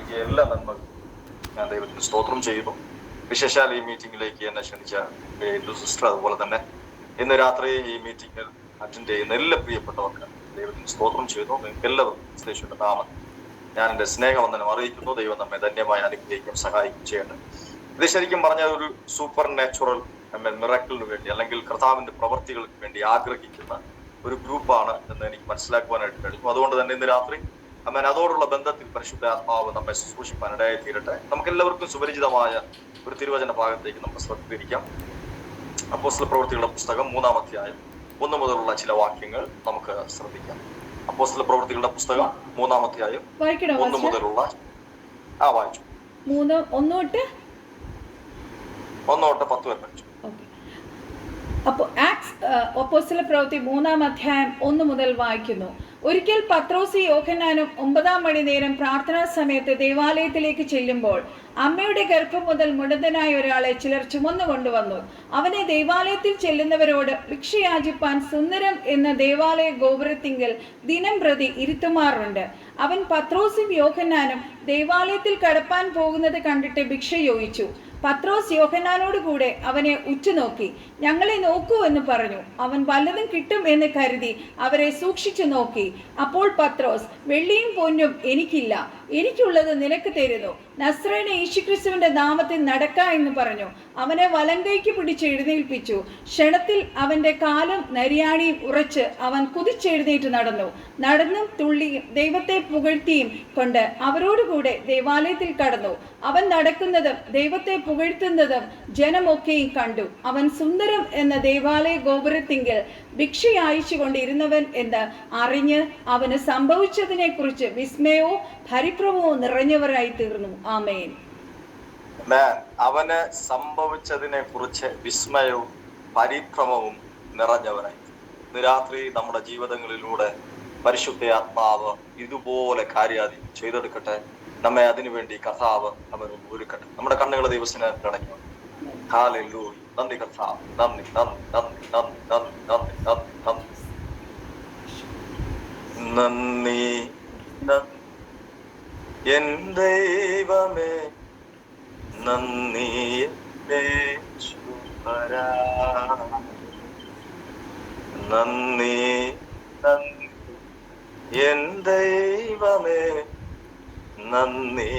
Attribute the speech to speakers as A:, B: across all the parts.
A: നൽകിയ എല്ലാ നന്മകളും ഞാൻ ദൈവത്തിന് സ്തോത്രം ചെയ്യുന്നു. വിശേഷാൽ ഈ മീറ്റിംഗിലേക്ക് എന്നെ ക്ഷണിച്ച സിസ്റ്റർ, അതുപോലെ തന്നെ ഇന്ന് രാത്രി ഈ മീറ്റിംഗിൽ അറ്റൻഡ് ചെയ്യുന്ന എല്ലാ പ്രിയപ്പെട്ടവർക്ക് ദൈവത്തിന് സ്തോത്രം ചെയ്യുന്നു. നിങ്ങൾക്ക് എല്ലാവർക്കും യേശുവിന്റെ നാമത്തിൽ ഞാൻ എൻ്റെ സ്നേഹവന്ദനം അറിയിക്കുന്നു. ദൈവം നമ്മെ ധന്യമായി അനുഗ്രഹിക്കും, സഹായിക്കും ചെയ്യണം. ഇത് ശരിക്കും പറഞ്ഞാൽ ഒരു സൂപ്പർ നാച്ചുറൽ മിറക്കിളിന് വേണ്ടി അല്ലെങ്കിൽ കർത്താവിന്റെ പ്രവർത്തികൾക്ക് വേണ്ടി ആഗ്രഹിക്കുന്ന ഒരു ഗ്രൂപ്പാണ് എന്ന് എനിക്ക് മനസ്സിലാക്കുവാനായിട്ട് കഴിഞ്ഞു. അതുകൊണ്ട് തന്നെ ഇന്ന് രാത്രി അതോടുള്ള ബന്ധത്തിൽ പരിശുദ്ധ ആത്മാവ് നമ്മെ ശുശ്രൂഷിപ്പാൻ ഇടയായി തീരട്ടെ. നമുക്ക് എല്ലാവർക്കും സുപരിചിതമായ ഒരു തിരുവചന ഭാഗത്തേക്ക് നമുക്ക് ശ്രദ്ധിക്കാം. അപ്പോസ്തല പ്രവൃത്തികളുടെ പുസ്തകം 3-ാം അധ്യായം 1 മുതലുള്ള ചില വാക്യങ്ങൾ നമുക്ക് ശ്രദ്ധിക്കാം. അപ്പോസ്തല പ്രവൃത്തികളുടെ പുസ്തകം 3-ാം അധ്യായം 1 മുതലുള്ള വായിച്ചു.
B: 1
A: തൊട്ട് 10 വരെ പഠിച്ചു.
B: അപ്പോസ്തല പ്രവൃത്തി 3-ാം അധ്യായം 1 മുതൽ വായിക്കുന്നു. ഒരിക്കൽ പത്രോസ് യോഹന്നാനും 9-ാം മണി നേരം പ്രാർത്ഥനാ സമയത്ത് ദേവാലയത്തിലേക്ക് ചെല്ലുമ്പോൾ അമ്മയുടെ ഗർഭം മുതൽ മുടന്തനായ ഒരാളെ ചിലർ ചുമന്നു കൊണ്ടുവന്നു. അവനെ ദേവാലയത്തിൽ ചെല്ലുന്നവരോട് ഭിക്ഷയാചിപ്പാൻ സുന്ദരം എന്ന ദേവാലയ ഗോപുരത്തിങ്കൽ ദിനം പ്രതി ഇരുത്തുമാറുണ്ട്. അവൻ പത്രോസും യോഹന്നാനും ദേവാലയത്തിൽ കടപ്പാൻ പോകുന്നത് കണ്ടിട്ട് ഭിക്ഷ ചോദിച്ചു. പത്രോസ് യോഹന്നാനോട് കൂടെ അവനെ ഉറ്റുനോക്കി, ഞങ്ങളെ നോക്കൂ എന്ന് പറഞ്ഞു. അവൻ വല്ലതും കിട്ടും എന്ന് കരുതി അവരെ സൂക്ഷിച്ചു നോക്കി. അപ്പോൾ പത്രോസ്, വെള്ളിയും പൊന്നും എനിക്കില്ല, എനിക്കുള്ളത് നിനക്ക് തരുന്നു. നസ്രയനായ യേശുക്രിസ്തുവിന്റെ നാമത്തിൽ നടക്ക എന്ന് പറഞ്ഞു. അവനെ വലങ്കൈക്ക് പിടിച്ച് എഴുന്നേൽപ്പിച്ചു. ക്ഷണത്തിൽ അവന്റെ കാലും നരിയാണിയും ഉറച്ച് അവൻ കുതിച്ചെഴുന്നേറ്റ് നടന്നും തുള്ളിയും ദൈവത്തെ പുകഴ്ത്തിയും കൊണ്ട് അവരോടുകൂടെ ദേവാലയത്തിൽ കടന്നു. അവൻ നടക്കുന്നതും ദൈവത്തെ പുകഴ്ത്തുന്നതും ജനമൊക്കെയും കണ്ടു. അവൻ സുന്ദരം എന്ന ദേവാലയ ഗോപുരത്തിങ്കൽ ഭിക്ഷ അയച്ചു കൊണ്ടിരുന്നവൻ എന്ന് അറിഞ്ഞ് അവന് സംഭവിച്ചതിനെ കുറിച്ച് വിസ്മയവും പരിഭ്രമവും നിറഞ്ഞവരായി തീർന്നു. ആമേൻ.
A: അവന് സംഭവിച്ചതിനെ കുറിച്ച് വിസ്മയവും പരിഭ്രമവും നിറഞ്ഞവരായി. ഇന്ന് രാത്രി നമ്മുടെ ജീവിതങ്ങളിലൂടെ പരിശുദ്ധ ആത്മാവ് ഇതുപോലെ കാര്യാദി ചെയ്തെടുക്കട്ടെ. നമ്മെ അതിനുവേണ്ടി കർത്താവ് നമ്മെ ഒരുക്കട്ടെ. നമ്മുടെ കണ്ണുകളെ ദൈവത്തിന് അടയ്ക്കണം. ഹല്ലേലൂയ. നന്ദി കർത്താവ്, നന്ദി നന്ദി നന്ദി നന്ദി നന്ദി നന്ദി നന്ദി നന്ദി നന്ദി എൻ ദൈവമേ, നന്ദി നന്ദി നന്ദി എൻ ദൈവമേ, നന്ദി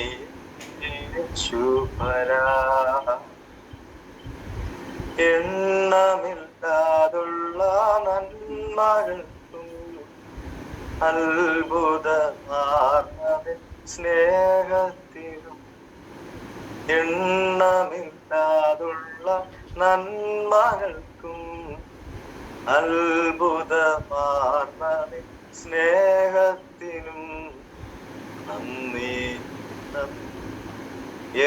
A: എണ്ണമില്ലാതുള്ള നന്മകൾക്കും അത്ഭുതമാർന്ന സ്നേഹത്തിനും എണ്ണമില്ലാതുള്ള നന്മകൾക്കും അത്ഭുതമാർന്ന സ്നേഹത്തിനും നന്ദി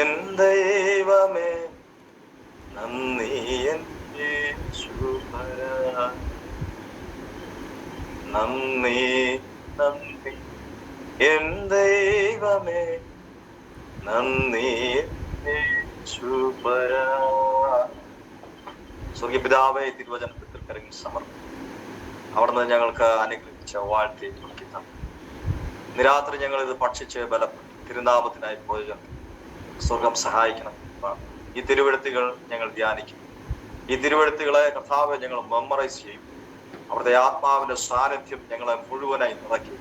A: എൻ ദൈവമേ, നന്ദി എൻ യേശുപരാ, നന്ദി നന്ദി എൻ ദൈവമേ, നന്ദി യേശുപരാ. സ്വർഗീയ പിതാവേ, തിരുവചനത്തിൽ കരങ്ങൾ സമർപ്പിക്കും. അവിടുന്ന് ഞങ്ങൾക്ക് അനുഗ്രഹിച്ച വാഴ്ത്തി കൊടുക്കുന്ന നിരാത്രി ഞങ്ങൾ ഇത് ഭക്ഷിച്ച് ബലപ്പെട്ടു തിരുനാമത്തിനായി പ്രയോജനം സ്വർഗം സഹായിക്കണം. ഈ തിരുവെഴുത്തുകൾ ഞങ്ങൾ ധ്യാനിക്കും. ഈ തിരുവെഴുത്തുകളെ കർത്താവ് ഞങ്ങൾ മെമ്മറൈസ് ചെയ്യും. അവിടുത്തെ ആത്മാവിന്റെ സാന്നിധ്യം ഞങ്ങളെ മുഴുവനായി നിറയ്ക്കും.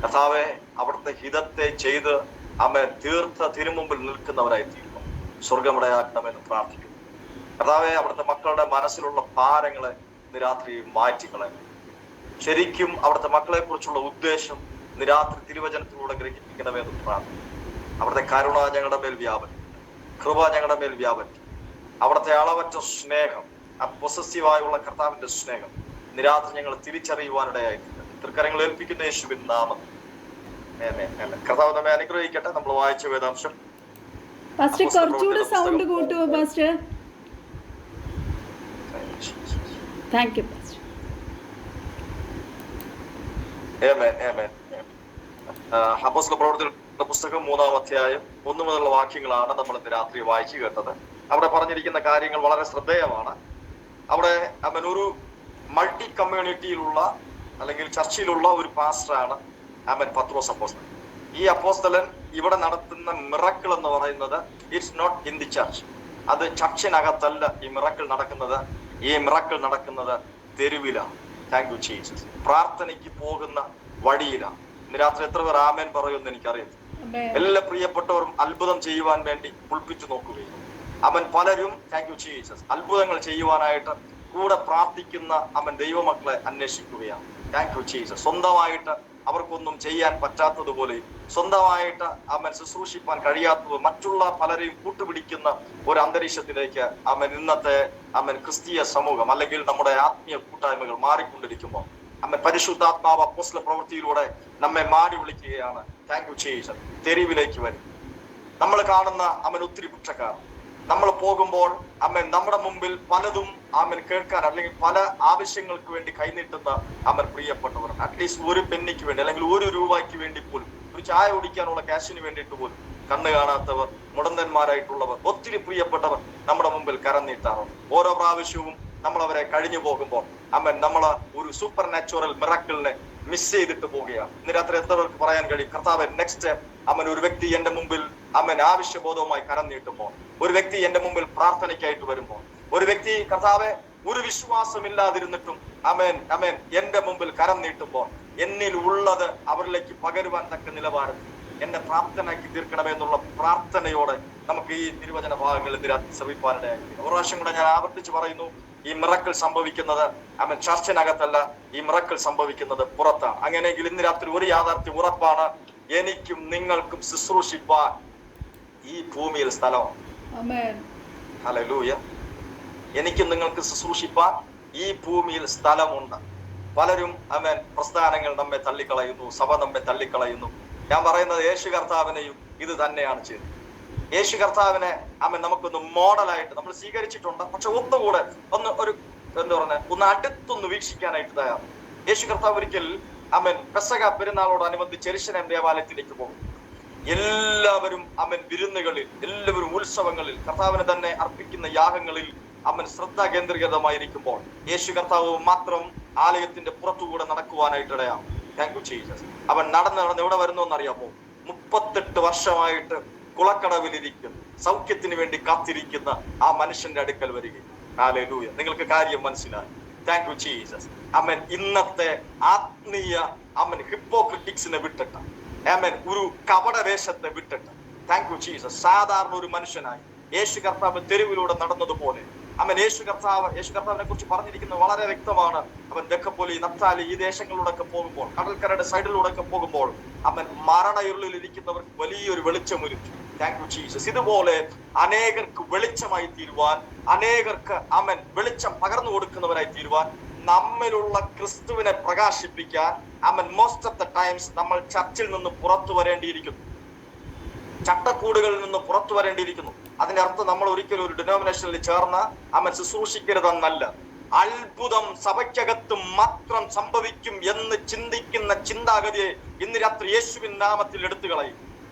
A: കർത്താവെ, അവിടുത്തെ ഹിതത്തെ ചെയ്ത് അമ്മ തീർത്ത തിരുമുമ്പിൽ നിൽക്കുന്നവരായി തീരുന്നു. സ്വർഗമിടയാക്കണമെന്ന് പ്രാർത്ഥിക്കുന്നു. കർത്താവെ, അവിടുത്തെ മക്കളുടെ മനസ്സിലുള്ള ഭാരങ്ങളെ ഇന്ന് രാത്രി മാറ്റിക്കളയും. ശരിക്കും അവിടുത്തെ മക്കളെ കുറിച്ചുള്ള ഉദ്ദേശം ഇന്ന് രാത്രി തിരുവചനത്തിലൂടെ ഗ്രഹിപ്പിക്കണമെന്ന് പ്രാർത്ഥിക്കുന്നു. അവിടുത്തെ കരുണ ഞങ്ങളുടെ മേൽ വ്യാപരിക്കും, കൃപ ഞങ്ങളുടെ മേൽ വ്യാപരിക്കും. അവിടുത്തെ അളവറ്റ സ്നേഹം, ആ പൊസസീവായുള്ള കർത്താവിന്റെ സ്നേഹം ഇന്ന് രാത്രി ഞങ്ങൾ തിരിച്ചറിയുവാനിടയായിട്ടുണ്ട്. തൃക്കരങ്ങൾ ഏൽപ്പിക്കുന്ന യേശുവിൻ നാമത്തിൽ കർത്താവ് നമ്മെ അനുഗ്രഹിക്കട്ടെ. നമ്മൾ വായിച്ച വേദാംശം
B: കുറച്ചുകൂടെ സൗണ്ട് കൂട്ടുവോ പാസ്റ്റർ? Thank you pastor.
A: അപ്പോസ്തല പ്രവൃത്തികളുടെ പുസ്തകം 3-ാം അധ്യായം 1 മുതലുള്ള വാക്യങ്ങളാണ് നമ്മൾ ഇന്ന് രാത്രി വായിച്ചു കേട്ടത്. അവിടെ പറഞ്ഞിരിക്കുന്ന കാര്യങ്ങൾ വളരെ ശ്രദ്ധേയമാണ്. അവിടെ അവൻ ഒരു മൾട്ടി കമ്മ്യൂണിറ്റിയിലുള്ള അല്ലെങ്കിൽ ചർച്ചിലുള്ള ഒരു പാസ്റ്ററാണ് അവൻ പത്രോസ് അപ്പോസ്തലൻ. ഈ അപ്പോസ്തലൻ ഇവിടെ നടത്തുന്ന മിറക്കിൾ എന്ന് പറയുന്നത് it's not in the church. അത് ചർച്ചിനകത്തല്ല ഈ മിറക്കിൾ നടക്കുന്നത്. ഈ മിറക്കിൾ നടക്കുന്നത് തെരുവിലാണ്. Thank you Jesus. പ്രാർത്ഥനയ്ക്ക് പോകുന്ന വഴിയിലാണ്. ഇന്ന് രാത്രി എത്ര പേർ ആമേൻ പറയുമെന്ന് എനിക്കറിയാം. എല്ലാ പ്രിയപ്പെട്ടവരും അത്ഭുതം ചെയ്യുവാൻ വേണ്ടി പുൽപ്പിച്ചു നോക്കുകയും അവൻ പലരും താങ്ക് യു ജീസസ് അത്ഭുതങ്ങൾ ചെയ്യുവാനായിട്ട് കൂടെ പ്രാർത്ഥിക്കുന്ന അവൻ ദൈവമക്കളെ അന്വേഷിക്കുകയാണ്. Thank you Jesus. സ്വന്തമായിട്ട് അവർക്കൊന്നും ചെയ്യാൻ പറ്റാത്തതുപോലെ, സ്വന്തമായിട്ട് അവൻ ശുശ്രൂഷിപ്പാൻ കഴിയാത്തത് മറ്റുള്ള പലരെയും കൂട്ടുപിടിക്കുന്ന ഒരു അന്തരീക്ഷത്തിലേക്ക് അവൻ ഇന്നത്തെ ക്രിസ്തീയ സമൂഹം അല്ലെങ്കിൽ നമ്മുടെ ആത്മീയ കൂട്ടായ്മകൾ മാറിക്കൊണ്ടിരിക്കുമ്പോൾ പരിശുദ്ധാത്മാവ് അപ്പോസ്തല പ്രവൃത്തിയിലൂടെ നമ്മെ മാടി വിളിക്കുകയാണ്. Thank you Jesus. തെരുവിലേക്ക് വരും. നമ്മൾ കാണുന്ന ഒത്തിരി ഭിക്ഷക്കാർ. നമ്മൾ പോകുമ്പോൾ നമ്മുടെ മുമ്പിൽ പലതും കേൾക്കാൻ അല്ലെങ്കിൽ പല ആവശ്യങ്ങൾക്ക് വേണ്ടി കൈനീട്ടുന്ന പ്രിയപ്പെട്ടവർ, അറ്റ്ലീസ്റ്റ് ഒരു പെന്നിക്ക് വേണ്ടി അല്ലെങ്കിൽ ₹1 വേണ്ടി പോലും, ഒരു ചായ കുടിക്കാനുള്ള ക്യാഷിന് വേണ്ടിയിട്ട് പോലും കണ്ണ് കാണാത്തവർ, മുടന്തന്മാരായിട്ടുള്ളവർ, ഒത്തിരി പ്രിയപ്പെട്ടവർ നമ്മുടെ മുമ്പിൽ കരം നീട്ടാറുണ്ട്. ഓരോ പ്രാവശ്യവും നമ്മൾ അവരെ കഴിഞ്ഞു പോകുമ്പോൾ നമ്മൾ ഒരു സൂപ്പർ നാച്ചുറൽ മിറക്കിളിനെ മിസ് ചെയ്തിട്ട് പോവുകയാണ്. ഇന്ന് രാത്രി എത്ര പേർക്ക് പറയാൻ കഴിയും, കർത്താവ് നെക്സ്റ്റ് ഒരു വ്യക്തി എന്റെ മുമ്പിൽ ആവശ്യബോധവുമായി കരം നീട്ടുമ്പോൾ, ഒരു വ്യക്തി എന്റെ മുമ്പിൽ പ്രാർത്ഥനയ്ക്കായിട്ട് വരുമ്പോൾ, ഒരു വ്യക്തി കർത്താവെ ഒരു വിശ്വാസമില്ലാതിരുന്നിട്ടും എന്റെ മുമ്പിൽ കരം നീട്ടുമ്പോൾ, എന്നിൽ ഉള്ളത് അവരിലേക്ക് പകരുവാൻ തക്ക നിലവാരം എന്നെ പ്രാപ്തനാക്കി തീർക്കണമെന്നുള്ള പ്രാർത്ഥനയോടെ നമുക്ക് ഈ തിരുവചന ഭാഗങ്ങൾ ഇന്ന് രാത്രി ശ്രമിപ്പാനിടയായി. ഒരു പ്രാവശ്യം കൂടെ ഞാൻ ആവർത്തിച്ച് പറയുന്നു, ഈ മിറക്കിൾ സംഭവിക്കുന്നത് ചർച്ചിനകത്തല്ല, ഈ മിറക്കിൾ സംഭവിക്കുന്നത് പുറത്താണ്. അങ്ങനെയെങ്കിൽ ഇന്ന് രാത്രി ഒരു യാഥാർത്ഥ്യം ഉറപ്പാണ്, എനിക്കും നിങ്ങൾക്കും ശുശ്രൂഷിപ്പാൻ ഈ ഭൂമിയിൽ സ്ഥലമാണ്. ഹല്ലേലൂയ. എനിക്കും നിങ്ങൾക്ക് ശുശ്രൂഷിപ്പാൻ ഈ ഭൂമിയിൽ സ്ഥലമുണ്ട്. പലരും പ്രസ്ഥാനങ്ങൾ നമ്മെ തള്ളിക്കളയുന്നു, സഭ നമ്മെ തള്ളിക്കളയുന്നു. ഞാൻ പറയുന്നത് യേശു കർത്താവിനെയും ഇത് തന്നെയാണ് ചെയ്തത്. യേശു കർത്താവിനെ നമുക്കൊന്ന് മോഡലായിട്ട് നമ്മൾ സ്വീകരിച്ചിട്ടുണ്ട്. പക്ഷെ ഒന്നുകൂടെ ഒന്ന് അടുത്തൊന്ന് വീക്ഷിക്കാനായിട്ട് തയ്യാറ്. യേശു കർത്താവ് ഒരിക്കൽ പെസഹ പെരുന്നാളോടനുബന്ധിച്ച് യെരൂശലേം ദേവാലയത്തിലേക്ക് പോകും. എല്ലാവരും വിരുന്നുകളിൽ, എല്ലാവരും ഉത്സവങ്ങളിൽ, കർത്താവിനെ തന്നെ അർപ്പിക്കുന്ന യാഗങ്ങളിൽ ശ്രദ്ധ കേന്ദ്രീകൃതമായിരിക്കുമ്പോൾ യേശു കർത്താവ് മാത്രം ആലയത്തിന്റെ പുറത്തുകൂടെ നടക്കുവാനായിട്ടിടയാവും. Thank you Jesus. നടന്ന് എവിടെ വരുന്നു എന്നറിയാമോ? 38 വർഷമായിട്ട് കുളക്കടവിലിരിക്കുന്ന, സൗഖ്യത്തിന് വേണ്ടി കാത്തിരിക്കുന്ന ആ മനുഷ്യന്റെ അടുക്കൽ വരികയും. ഹല്ലേലൂയ. നിങ്ങൾക്ക് കാര്യം മനസ്സിലായി. Thank you Jesus. ഇന്നത്തെ ആത്മീയ ഹിപ്പോക്രിറ്റിക്സിനെ വിട്ടിട്ട്, ഒരു കപടവേഷത്തെ വിട്ടിട്ട്, താങ്ക് യു ജീസസ്, സാധാരണ ഒരു മനുഷ്യനായി യേശു കർത്താവ് തെരുവിലൂടെ നടന്നതുപോലെ യേശു കർത്താവിനെ കുറിച്ച് പറഞ്ഞിരിക്കുന്നത് വളരെ വ്യക്തമാണ്. ദെക്കപ്പോലി, നഫ്താലി ഈ ദേശങ്ങളിലൂടെ ഒക്കെ പോകുമ്പോൾ, കടൽക്കരയുടെ സൈഡിലൂടെ ഒക്കെ പോകുമ്പോൾ മരണയിരുളിൽ ഇരിക്കുന്നവർക്ക് വലിയൊരു വെളിച്ചമൊരുക്കി. Thank you Jesus. ഇതുപോലെ അനേകർക്ക് വെളിച്ചമായി തീരുവാൻ, അനേകർക്ക് വെളിച്ചം പകർന്നു കൊടുക്കുന്നവരായി തീരുവാൻ, നമ്മിലുള്ള ക്രിസ്തുവിനെ പ്രകാശിപ്പിക്കാൻ മോസ്റ്റ് ഓഫ് ദ ടൈംസ് നമ്മൾ ചർച്ചിൽ നിന്ന് പുറത്തു വരേണ്ടിയിരിക്കുന്നു, ചട്ടക്കൂടുകളിൽ നിന്ന് പുറത്തു വരേണ്ടിയിരിക്കുന്നു. അതിന്റെ അർത്ഥം നമ്മൾ ഒരിക്കലും ഒരു ഡിനോമിനേഷനിൽ ചേർന്ന് ചിന്തിക്കരുതെന്നല്ല. അത്ഭുതം സഭയ്ക്കകത്ത് മാത്രം സംഭവിക്കും എന്ന് ചിന്തിക്കുന്ന ചിന്താഗതിയെ ഇന്ന് രാത്രി യേശുവിൻ നാമത്തിൽ എടുത്തു കളയും.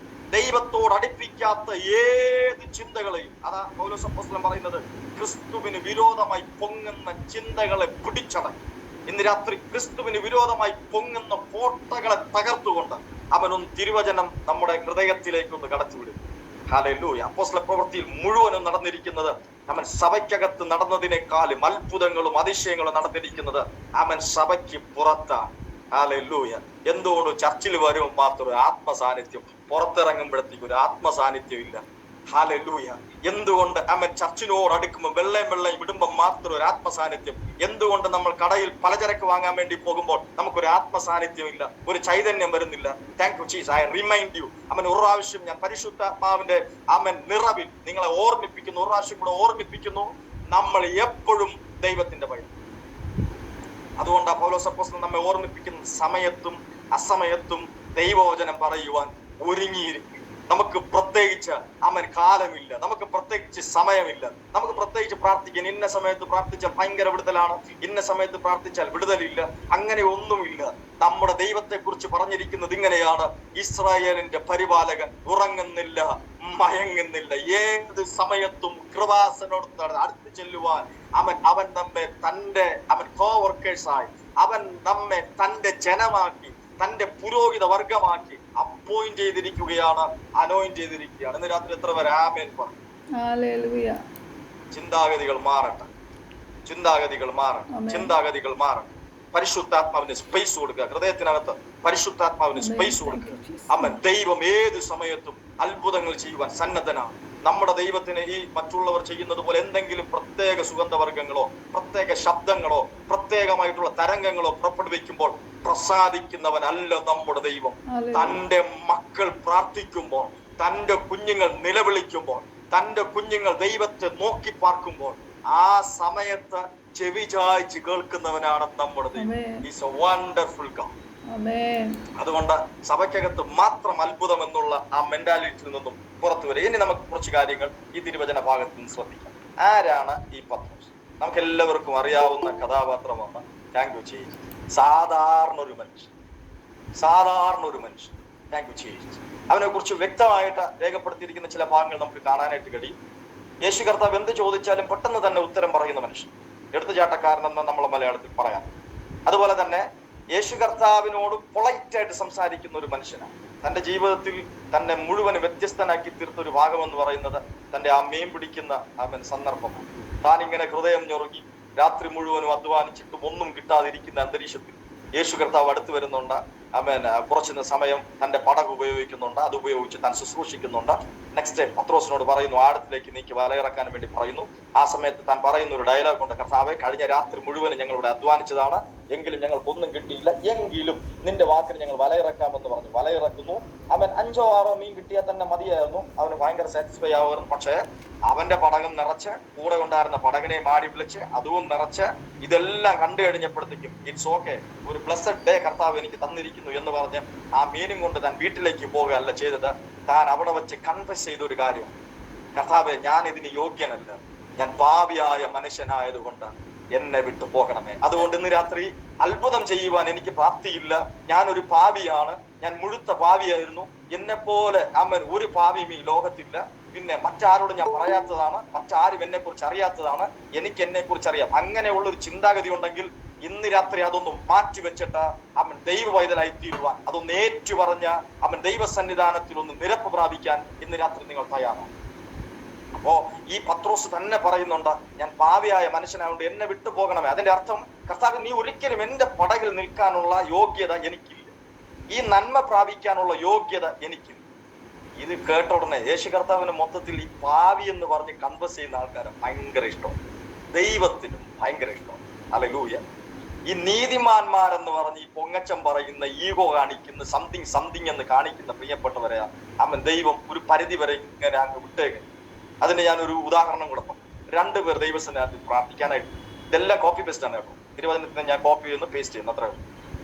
A: ദൈവത്തോട് അടുപ്പിക്കാത്ത ഏത് ചിന്തകളെയും, അതാ പൗലോസ് അപ്പോസ്തലൻ പറയുന്നത്, ക്രിസ്തുവിന് വിരോധമായി പൊങ്ങുന്ന ചിന്തകളെ പിടിച്ചടക്കി ഇന്ന് രാത്രി ക്രിസ്തുവിന് വിരോധമായി പൊങ്ങുന്ന കോട്ടകളെ തകർത്തുകൊണ്ട് അവനൊന്ന് തിരുവചനം നമ്മുടെ ഹൃദയത്തിലേക്കൊന്ന് കടത്തിവിടും. ഹല്ലേലൂയ. അപ്പോസ്തല പ്രവൃത്തിയിൽ മുഴുവനും നടന്നിരിക്കുന്നത് സഭയ്ക്കകത്ത് നടന്നതിനേക്കാളും അത്ഭുതങ്ങളും അതിശയങ്ങളും നടന്നിരിക്കുന്നത് സഭയ്ക്ക് പുറത്താണ്. ഹല്ലേലൂയ. എന്തുകൊണ്ട് ചർച്ചിൽ വരും മാത്രം ഒരു ആത്മസാന്നിധ്യം, പുറത്തിറങ്ങുമ്പോഴത്തേക്ക് ഒരു ആത്മസാന്നിധ്യം ഇല്ല. ഹല്ലേലൂയ. എന്തുകൊണ്ട് ചർച്ചിനോട് അടുക്കുമ്പോൾ വെള്ളയും ഇടുമ്പോൾ മാത്രം ഒരു ആത്മസാന്നിധ്യം? എന്തുകൊണ്ട് നമ്മൾ കടയിൽ പലചരക്ക് വാങ്ങാൻ വേണ്ടി പോകുമ്പോൾ നമുക്കൊരു ആത്മസാന്നിധ്യം ഇല്ല, ഒരു ചൈതന്യം വരുന്നില്ല? Thank you Jesus. I remind you. ഒരു പ്രാവശ്യം ഞാൻ പരിശുദ്ധാത്മാവിന്റെ നിറവിൽ നിങ്ങളെ ഓർമ്മിപ്പിക്കുന്നു, ഒരു പ്രാവശ്യം കൂടെ ഓർമ്മിപ്പിക്കുന്നു, നമ്മൾ എപ്പോഴും ദൈവത്തിന്റെ പൈതൽ. അതുകൊണ്ട് പൗലോസ് അപ്പോസ്തലൻ നമ്മെ ഓർമ്മിപ്പിക്കുന്ന സമയത്തും അസമയത്തും ദൈവവചനം പറയുവാൻ ഒരുങ്ങിയിരിക്കും. നമുക്ക് പ്രത്യേകിച്ച് കാലമില്ല, നമുക്ക് പ്രത്യേകിച്ച് സമയമില്ല, നമുക്ക് പ്രത്യേകിച്ച് പ്രാർത്ഥിക്കാൻ ഇന്ന സമയത്ത് പ്രാർത്ഥിച്ചാൽ ഭയങ്കര വിടുതലാണ്, ഇന്ന സമയത്ത് പ്രാർത്ഥിച്ചാൽ വിടുതലില്ല, അങ്ങനെ ഒന്നുമില്ല. നമ്മുടെ ദൈവത്തെ കുറിച്ച് പറഞ്ഞിരിക്കുന്നത് ഇങ്ങനെയാണ്: ഇസ്രായേലിന്റെ പരിപാലകൻ ഉറങ്ങുന്നില്ല, മയങ്ങുന്നില്ല, ഏത് സമയത്തും കൃപാസനോട് അടുത്ത് ചെല്ലുവാൻ അവൻ നമ്മെ തന്റെ കോവർക്കേഴ്സായി, അവൻ നമ്മെ തന്റെ ജനമാക്കി തന്റെ പുരോഹിത വർഗമാക്കി അപ്പോയിന്റ് ചെയ്തിരിക്കുകയാണ്, അനോയിന്റ് ചെയ്തിരിക്കുകയാണ്. ഇന്ന് രാത്രി എത്ര പേര് ആമേൻ പറഞ്ഞു?
B: ഹല്ലേലൂയ.
A: ചിന്താഗതികൾ മാറട്ടെ, ചിന്താഗതികൾ മാറട്ടെ, ചിന്താഗതികൾ മാറട്ടെ. പരിശുദ്ധാത്മാവിന് സ്പേസ് കൊടുക്കുക. ഹൃദയത്തിനകത്ത് പരിശുദ്ധാത്മാവിന് സ്പേസ് കൊടുക്കുക. അമ്മ ദൈവം ഏത് സമയത്തും അത്ഭുതങ്ങൾ ചെയ്യുവാൻ സന്നദ്ധനാണ്. നമ്മുടെ ദൈവത്തിന് ഈ മറ്റുള്ളവർ ചെയ്യുന്നത് പോലെ എന്തെങ്കിലും പ്രത്യേക സുഗന്ധവർഗങ്ങളോ പ്രത്യേക ശബ്ദങ്ങളോ പ്രത്യേകമായിട്ടുള്ള തരംഗങ്ങളോ പുറപ്പെടുവിക്കുമ്പോൾ പ്രസാദിക്കുന്നവനല്ല നമ്മുടെ ദൈവം. തന്റെ മക്കൾ പ്രാർത്ഥിക്കുമ്പോൾ, തന്റെ കുഞ്ഞുങ്ങൾ നിലവിളിക്കുമ്പോൾ, തന്റെ കുഞ്ഞുങ്ങൾ ദൈവത്തെ നോക്കി പാർക്കുമ്പോൾ ആ സമയത്ത് ചെവി ചായ്ച്ച് കേൾക്കുന്നവനാണ് നമ്മുടെ ദൈവം. Is A wonderful God. അതുകൊണ്ട് സഭയ്ക്കകത്ത് മാത്രം അത്ഭുതം എന്നുള്ള ആ മെന്റാലിറ്റിയിൽ നിന്നും പുറത്തു വരും. ഇനി നമുക്ക് കുറച്ച് കാര്യങ്ങൾ ഈ തിരുവചന ഭാഗത്ത് നിന്ന് ശ്രദ്ധിക്കാം. ആരാണ് ഈ പത്രോസ്? നമുക്ക് എല്ലാവർക്കും അറിയാവുന്ന കഥാപാത്രമാണ്. താങ്ക് യു ചേച്ചി. സാധാരണ ഒരു മനുഷ്യൻ. താങ്ക് യു ചേച്ചി. അവനെ കുറിച്ച് വ്യക്തമായിട്ട് രേഖപ്പെടുത്തിയിരിക്കുന്ന ചില ഭാഗങ്ങൾ നമുക്ക് കാണാനായിട്ട് കഴിയും. യേശു കർത്താവ് എന്ത് ചോദിച്ചാലും പെട്ടെന്ന് തന്നെ ഉത്തരം പറയുന്ന മനുഷ്യൻ, എടുത്തുചാട്ടക്കാരനെന്ന് നമ്മൾ മലയാളത്തിൽ പറയാം. അതുപോലെ തന്നെ യേശു കർത്താവിനോട് പൊളൈറ്റായിട്ട് സംസാരിക്കുന്ന ഒരു മനുഷ്യനാണ്. തന്റെ ജീവിതത്തിൽ തന്നെ മുഴുവൻ വ്യത്യസ്തനാക്കി തീർത്ത ഒരു ഭാഗം എന്ന് പറയുന്നത് തന്റെ ആ മീൻ പിടിക്കുന്ന അവൻ സന്ദർഭമാണ്. താൻ ഇങ്ങനെ ഹൃദയം ഞൊറുങ്ങി രാത്രി മുഴുവനും അധ്വാനിച്ചിട്ടും ഒന്നും കിട്ടാതിരിക്കുന്ന അന്തരീക്ഷത്തിൽ യേശു കർത്താവ് അടുത്ത് വരുന്നുണ്ട്. അവൻ കുറച്ച് സമയം തന്റെ പടക് ഉപയോഗിക്കുന്നുണ്ട്. അത് ഉപയോഗിച്ച് താൻ ശുശ്രൂഷിക്കുന്നുണ്ട്. നെക്സ്റ്റ് പത്രോസിനോട് പറയുന്നു, ആഴത്തിലേക്ക് നീക്കി വലയിറക്കാൻ വേണ്ടി പറയുന്നു. ആ സമയത്ത് താൻ പറയുന്ന ഒരു ഡയലോഗ് ഉണ്ട്, കർത്താവേ, കഴിഞ്ഞ രാത്രി മുഴുവനും ഞങ്ങൾ ഇവിടെ അധ്വാനിച്ചതാണ്, എങ്കിലും ഞങ്ങൾക്കൊന്നും കിട്ടിയില്ല, എങ്കിലും നിന്റെ വാക്കിന് ഞങ്ങൾ വലയിറക്കാമെന്ന് പറഞ്ഞു. വലയിറക്കുന്നു. അവൻ 5 or 6 മീൻ കിട്ടിയാൽ തന്നെ മതിയായിരുന്നു. അവന് ഭയങ്കര സാറ്റിസ്ഫൈ ആവുമായിരുന്നു. പക്ഷേ അവന്റെ പടകം നിറച്ച്, കൂടെ ഉണ്ടായിരുന്ന പടകിനെ മാടി വിളിച്ച് അതും നിറച്ച്, ഇതെല്ലാം കണ്ടു കഴിഞ്ഞപ്പോഴത്തേക്കും ഇറ്റ്സ് ഓക്കെ, ഒരു ബ്ലെസ്സഡ് ഡേ കർത്താവ് എനിക്ക് തന്നിരിക്കുന്നു എന്ന് പറഞ്ഞ് ആ മീനും കൊണ്ട് താൻ വീട്ടിലേക്ക് പോകുകയല്ല ചെയ്തത്. താൻ അവിടെ വെച്ച് കൺഫസ് ചെയ്ത ഒരു കാര്യം, കർത്താവെ, ഞാൻ ഇതിന് യോഗ്യനല്ല, ഞാൻ പാപിയായ മനുഷ്യനായതുകൊണ്ട് എന്നെ വിട്ടു പോകണമേ. അതുകൊണ്ട് ഇന്ന് രാത്രി അത്ഭുതം ചെയ്യുവാൻ എനിക്ക് പ്രാപ്തിയില്ല. ഞാനൊരു പാപിയാണ്, ഞാൻ മുഴുത്ത പാപിയായിരുന്നു. എന്നെ പോലെ അമ്മൻ ഒരു പാപിയും ഈ ലോകത്തില്ല. പിന്നെ മറ്റാരോട് ഞാൻ പറയാത്തതാണ്, മറ്റാരും എന്നെ കുറിച്ച് അറിയാത്തതാണ്, എനിക്ക് എന്നെ കുറിച്ച് അറിയാം. അങ്ങനെയുള്ള ഒരു ചിന്താഗതി ഉണ്ടെങ്കിൽ ഇന്ന് രാത്രി അതൊന്നും മാറ്റി വെച്ചിട്ട് അവൻ ദൈവ വൈതലായി തീരുവാൻ, അതൊന്ന് ഏറ്റു പറഞ്ഞ അവൻ ദൈവസന്നിധാനത്തിൽ ഒന്ന് നിരപ്പ് പ്രാപിക്കാൻ ഇന്ന് രാത്രി നിങ്ങൾ തയ്യാറാണ്. അപ്പോ ഈ പത്രോസ് തന്നെ പറയുന്നുണ്ട്, ഞാൻ പാപിയായ മനുഷ്യനായതുകൊണ്ട് എന്നെ വിട്ടു പോകണമേ. അതിന്റെ അർത്ഥം, കർത്താവ്, നീ ഒരിക്കലും എന്റെ പടകിൽ നിൽക്കാനുള്ള യോഗ്യത എനിക്കില്ല, ഈ നന്മ പ്രാപിക്കാനുള്ള യോഗ്യത എനിക്കില്ല. ഇത് കേട്ട ഉടനെ യേശു കർത്താവിന് മൊത്തത്തിൽ ഈ പാവി എന്ന് പറഞ്ഞ് കൺവസ് ചെയ്യുന്ന ആൾക്കാരെ ഭയങ്കര ഇഷ്ടമാണ്, ദൈവത്തിനും ഭയങ്കര ഇഷ്ടമാണ്. ഹല്ലേലൂയ. ഈ നീതിമാന്മാരെന്ന് പറഞ്ഞ് ഈ പൊങ്ങച്ചം പറയുന്ന, ഈഗോ കാണിക്കുന്ന, സംതിങ് എന്ന് കാണിക്കുന്ന പ്രിയപ്പെട്ടവരെ അവൻ ദൈവം ഒരു പരിധി വരെ ഇങ്ങനെ അങ്ങ് വിട്ടേക്ക്. അതിന് ഞാനൊരു ഉദാഹരണം കൊടുക്കാം. 2 പേർ ദൈവസന്നിധിയിൽ പ്രാർത്ഥിക്കാനായിട്ട്, ഇതെല്ലാം കോപ്പി പേസ്റ്റ് ആണ് കേട്ടോ, തിരുവചനത്തിന് ഞാൻ കോപ്പി ചെയ്യുന്നു, പേസ്റ്റ് ചെയ്യുന്നു, അത്രേ ഉള്ളൂ.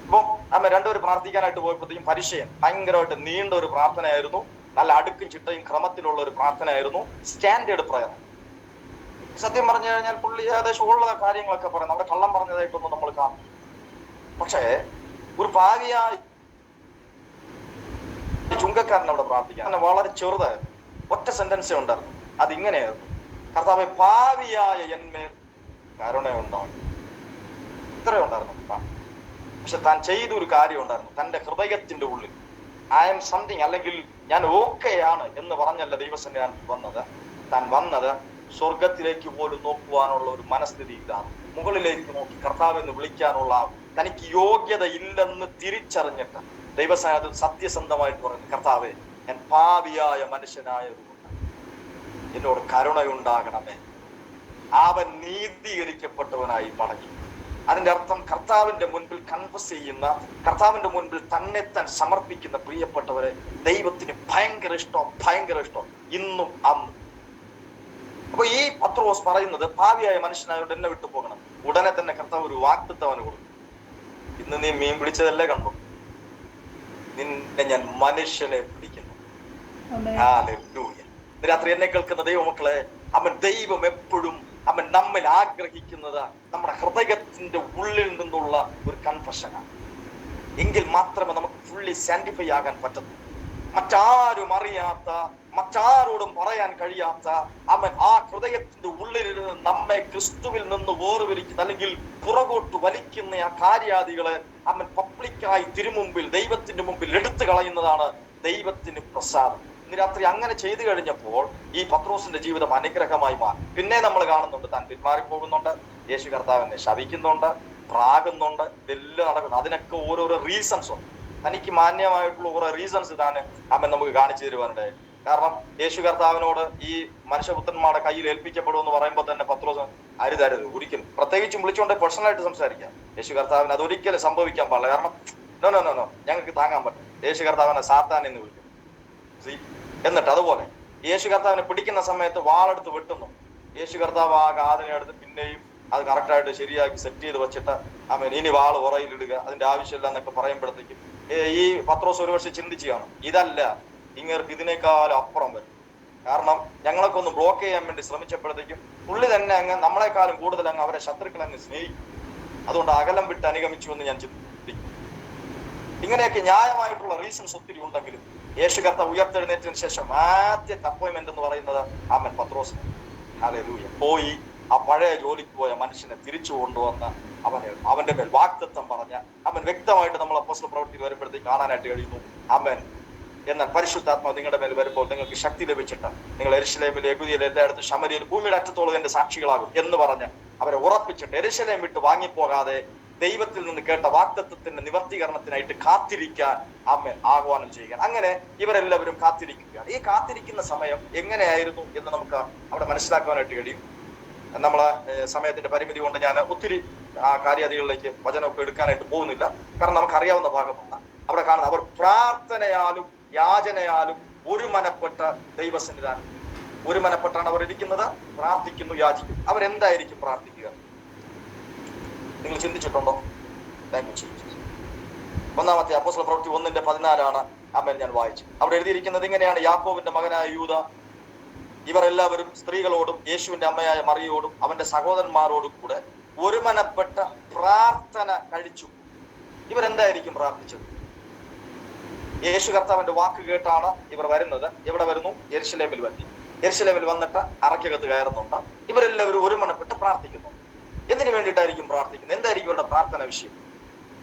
A: അപ്പൊ അമ്മ 2 പേർ പ്രാർത്ഥിക്കാനായിട്ട് പോയപ്പോഴത്തേക്കും പരിചയം ഭയങ്കരമായിട്ട് നീണ്ട ഒരു പ്രാർത്ഥനയായിരുന്നു, നല്ല അടുക്കും ചിട്ടയും ക്രമത്തിലുള്ള ഒരു പ്രാർത്ഥനയായിരുന്നു, സ്റ്റാൻഡേർഡ് പ്രയർ. സത്യം പറഞ്ഞു കഴിഞ്ഞാൽ പുള്ളി ഏകദേശം ഉള്ള കാര്യങ്ങളൊക്കെ പറയാം, നമ്മുടെ കള്ളം പറഞ്ഞതായിട്ടൊന്നും നമ്മൾ കാണും. പക്ഷേ ഒരു പാവിയായ ചുങ്കക്കാരൻ അവിടെ പ്രാർത്ഥിക്കാൻ വളരെ ചെറുതായിരുന്നു, ഒറ്റ സെന്റൻസേ ഉണ്ടായിരുന്നു. അതിങ്ങനെയായിരുന്നു, കർത്താവേ, പാവിയായ എന്മേൽ കരുണയുണ്ടാകും. ഇത്രേ ഉണ്ടായിരുന്നു. പക്ഷെ താൻ ചെയ്തൊരു കാര്യം ഉണ്ടായിരുന്നു, തന്റെ ഹൃദയത്തിന്റെ ഉള്ളിൽ ഐ എം സംതിങ്, അല്ലെങ്കിൽ ഞാൻ ഓക്കെയാണ് എന്ന് പറഞ്ഞല്ല ദൈവസന്നിധാനത്തിൽ വന്നത്. താൻ വന്നത് സ്വർഗത്തിലേക്ക് പോലും നോക്കുവാനുള്ള ഒരു മനസ്ഥിതി ഇതാണ്. മുകളിലേക്ക് നോക്കി കർത്താവെന്ന് വിളിക്കാനുള്ള തനിക്ക് യോഗ്യത ഇല്ലെന്ന് തിരിച്ചറിഞ്ഞിട്ട് ദൈവസന്നിധാനത്തിൽ സത്യസന്ധമായിട്ട് പറഞ്ഞു, കർത്താവേ, ഞാൻ പാപിയായ മനുഷ്യനായതുകൊണ്ട് എന്നോട് കരുണയുണ്ടാകണമേ. അവൻ നീതീകരിക്കപ്പെട്ടവനായി മടങ്ങി. അതിന്റെ അർത്ഥം, കർത്താവിന്റെ മുൻപിൽ കൺഫസ് ചെയ്യുന്ന, കർത്താവിന്റെ മുൻപിൽ തന്നെ താൻ സമർപ്പിക്കുന്ന പ്രിയപ്പെട്ടവരെ ദൈവത്തിന് ഭയങ്കര ഇഷ്ടം ഇന്നും അന്നും. അപ്പൊ ഈ പത്രോസ് പറയുന്നത്, പാവിയായ മനുഷ്യനായോണ്ട് എന്നെ വിട്ടു പോകണം. ഉടനെ തന്നെ കർത്താവ് ഒരു വാഗ്ദത്തം അവന് കൊടുക്കും. ഇന്ന് നീ മീൻ പിടിച്ചതല്ലേ കണ്ടു, നിന്നെ ഞാൻ മനുഷ്യനെ പിടിക്കുന്നു. ഹല്ലേലൂയ. രാത്രി എന്നെ കേൾക്കുന്ന ദൈവമക്കളെ, അവൻ ദൈവം എപ്പോഴും അവൻ നമ്മിൽ ആഗ്രഹിക്കുന്നത് നമ്മുടെ ഹൃദയത്തിന്റെ ഉള്ളിൽ നിന്നുള്ള ഒരു കൺഫഷനാണ്. എങ്കിൽ മാത്രമേ നമുക്ക് ഫുള്ളി സാന്റിഫൈ ആകാൻ പറ്റൂ. മറ്റാരും അറിയാത്ത, മറ്റാരോടും പറയാൻ കഴിയാത്ത ആ ഹൃദയത്തിന്റെ ഉള്ളിലിരുന്ന് നമ്മെ ക്രിസ്തുവിൽ നിന്ന് വേർതിരിക്കുന്ന അല്ലെങ്കിൽ പുറകോട്ട് വലിക്കുന്ന ആ കാര്യാദികളെ പബ്ലിക്കായി തിരുമുമ്പിൽ ദൈവത്തിന്റെ മുമ്പിൽ എടുത്തു കളയുന്നതാണ് ദൈവത്തിന് പ്രസാദം. ഇന്ന് രാത്രി അങ്ങനെ ചെയ്തു കഴിഞ്ഞപ്പോൾ ഈ പത്രോസിന്റെ ജീവിതം അനുഗ്രഹമായി മാറി. പിന്നെ നമ്മൾ കാണുന്നുണ്ട്, താൻ പിന്മാറിപ്പോകുന്നുണ്ട്, യേശു കർത്താവിനെ ശപിക്കുന്നുണ്ട്, പ്രാകുന്നുണ്ട്, ഇതെല്ലാം നടക്കുന്നു. അതിനൊക്കെ ഓരോരോ റീസൺസ് ഉണ്ട്. തനിക്ക് മാന്യമായിട്ടുള്ള ഓരോ റീസൺസ് താൻ നമുക്ക് കാണിച്ചു തരുവാനുണ്ട്. കാരണം യേശു കർത്താവിനോട് ഈ മനുഷ്യപുത്രന്മാരുടെ കയ്യിൽ ഏൽപ്പിക്കപ്പെടുമെന്ന് പറയുമ്പോൾ തന്നെ പത്രോസ് അരുതരുത്, ഒരിക്കലും, പ്രത്യേകിച്ചും വിളിച്ചുകൊണ്ട് പേഴ്സണലായിട്ട് സംസാരിക്കാം. യേശു കർത്താവിന് അതൊരിക്കലും സംഭവിക്കാൻ പാടില്ല. കാരണം നോ ഞങ്ങൾക്ക് താങ്ങാൻ പറ്റും. യേശു കർത്താവിനെ സാത്താൻ എന്ന് വിളിക്കും. എന്നിട്ട് അതുപോലെ യേശു കർത്താവിനെ പിടിക്കുന്ന സമയത്ത് വാളെടുത്ത് വെട്ടുന്നു. യേശു കർത്താവ് ആ കാതിനെ എടുത്ത് പിന്നെയും അത് കറക്റ്റായിട്ട് ശരിയാക്കി സെറ്റ് ചെയ്ത് വെച്ചിട്ട് ഇനി വാള് ഉറയിലിടുക, അതിന്റെ ആവശ്യമില്ല എന്നൊക്കെ പറയുമ്പോഴത്തേക്കും ഈ പത്രോസ് ഒരുപക്ഷെ ചിന്തിച്ചു കാണും, ഇതല്ല, ഇങ്ങർക്ക് ഇതിനേക്കാളും അപ്പുറം വരും. കാരണം ഞങ്ങളൊക്കെ ഒന്ന് ബ്ലോക്ക് ചെയ്യാൻ വേണ്ടി ശ്രമിച്ചപ്പോഴത്തേക്കും പുള്ളി തന്നെ അങ്ങ് നമ്മളെക്കാളും കൂടുതൽ അങ്ങ് അവരെ ശത്രുക്കൾ അങ്ങ് സ്നേഹിക്കും. അതുകൊണ്ട് അകലം വിട്ട് അനുഗമിച്ചു എന്ന് ഞാൻ ചിന്തിക്കും. ഇങ്ങനെയൊക്കെ ന്യായമായിട്ടുള്ള റീസൺസ് ഒത്തിരി ഉണ്ടെങ്കിലും യേശു കർത്താവ് ഉയർത്തെഴുന്നേറ്റതിന് ശേഷം ആദ്യത്തെ അപ്പോയിന്റ്മെന്റ് എന്ന് പറയുന്നത് പത്രോസിന്. ഹല്ലേലൂയ. പോയി ആ പഴയ ജോലിക്ക് പോയ മനുഷ്യനെ തിരിച്ചു കൊണ്ടുവന്ന് അവന്റെ മേൽ വാഗ്ദത്തം പറഞ്ഞ വ്യക്തമായിട്ട് നമ്മൾ അപ്പോസ്തല പ്രവൃത്തിയിൽ വരുമ്പോഴത്തേക്ക് കാണാനായിട്ട് കഴിയുന്നു. എന്നാൽ പരിശുദ്ധാത്മാവ് നിങ്ങളുടെ മേൽ വരുമ്പോൾ നിങ്ങൾക്ക് ശക്തി ലഭിച്ചിട്ട് നിങ്ങൾ യെരൂശലേമിൽ, യെഹൂദയിൽ, എല്ലായിടത്തും, ശമര്യയിൽ, ഭൂമിയുടെ അറ്റത്തോളം എന്റെ സാക്ഷികളാകും എന്ന് പറഞ്ഞ് അവരെ ഉറപ്പിച്ചിട്ട് യെരൂശലേം വിട്ട് വാങ്ങിപ്പോകാതെ ദൈവത്തിൽ നിന്ന് കേട്ട വാഗ്ദത്തത്തിന്റെ നിവർത്തീകരണത്തിനായിട്ട് കാത്തിരിക്കാൻ ആഹ്വാനം ചെയ്യുക. അങ്ങനെ ഇവരെല്ലാവരും കാത്തിരിക്കുകയാണ്. ഈ കാത്തിരിക്കുന്ന സമയം എങ്ങനെയായിരുന്നു എന്ന് നമുക്ക് അവിടെ മനസ്സിലാക്കാനായിട്ട് കഴിയും. നമ്മളെ സമയത്തിന്റെ പരിമിതി കൊണ്ട് ഞാൻ ഒത്തിരി ആ കാര്യാദികളിലേക്ക് വചനമൊക്കെ എടുക്കാനായിട്ട് പോകുന്നില്ല. കാരണം നമുക്കറിയാവുന്ന ഭാഗമാണ്. അവിടെ കാണുന്നത് അവർ പ്രാർത്ഥനയാലും യാചനയാലും ഒരു മനപ്പെട്ട ദൈവസന്നിധാനം, ഒരു മനപ്പെട്ടാണ് അവർ ഇരിക്കുന്നത്, പ്രാർത്ഥിക്കുന്നു, യാചിക്കുന്നു. അവരെന്തായിരിക്കും പ്രാർത്ഥിക്കുക? നിങ്ങൾ ചിന്തിച്ചിട്ടുണ്ടോ? ഒന്നാമത്തെ അപ്പോസ്തല പ്രവൃത്തി 1:14 ഞാൻ വായിച്ചു. അവിടെ എഴുതിയിരിക്കുന്നത് ഇങ്ങനെയാണ്: യാക്കോബിന്റെ മകനായ യൂദ ഇവർ എല്ലാവരും സ്ത്രീകളോടും യേശുവിന്റെ അമ്മയായ മറിയോടും അവന്റെ സഹോദരന്മാരോടും കൂടെ ഒരു മനപ്പെട്ട പ്രാർത്ഥന കഴിച്ചു. ഇവരെന്തായിരിക്കും പ്രാർത്ഥിച്ചത്? യേശു കർത്താവിന്റെ വാക്ക് കേട്ടാണ് ഇവർ വരുന്നത്. എവിടെ വരുന്നു? യെരൂശലേമിൽ വന്നു. യെരൂശലേമിൽ വന്നിട്ട് അറയ്ക്കകത്ത് കയറുന്നുണ്ട്. ഇവരെല്ലാവരും ഒരു മനപ്പെട്ട് പ്രാർത്ഥിക്കുന്നു. എന്തിനു വേണ്ടിയിട്ടായിരിക്കും പ്രാർത്ഥിക്കുന്നത്? എന്തായിരിക്കും ഇവരുടെ പ്രാർത്ഥന വിഷയം?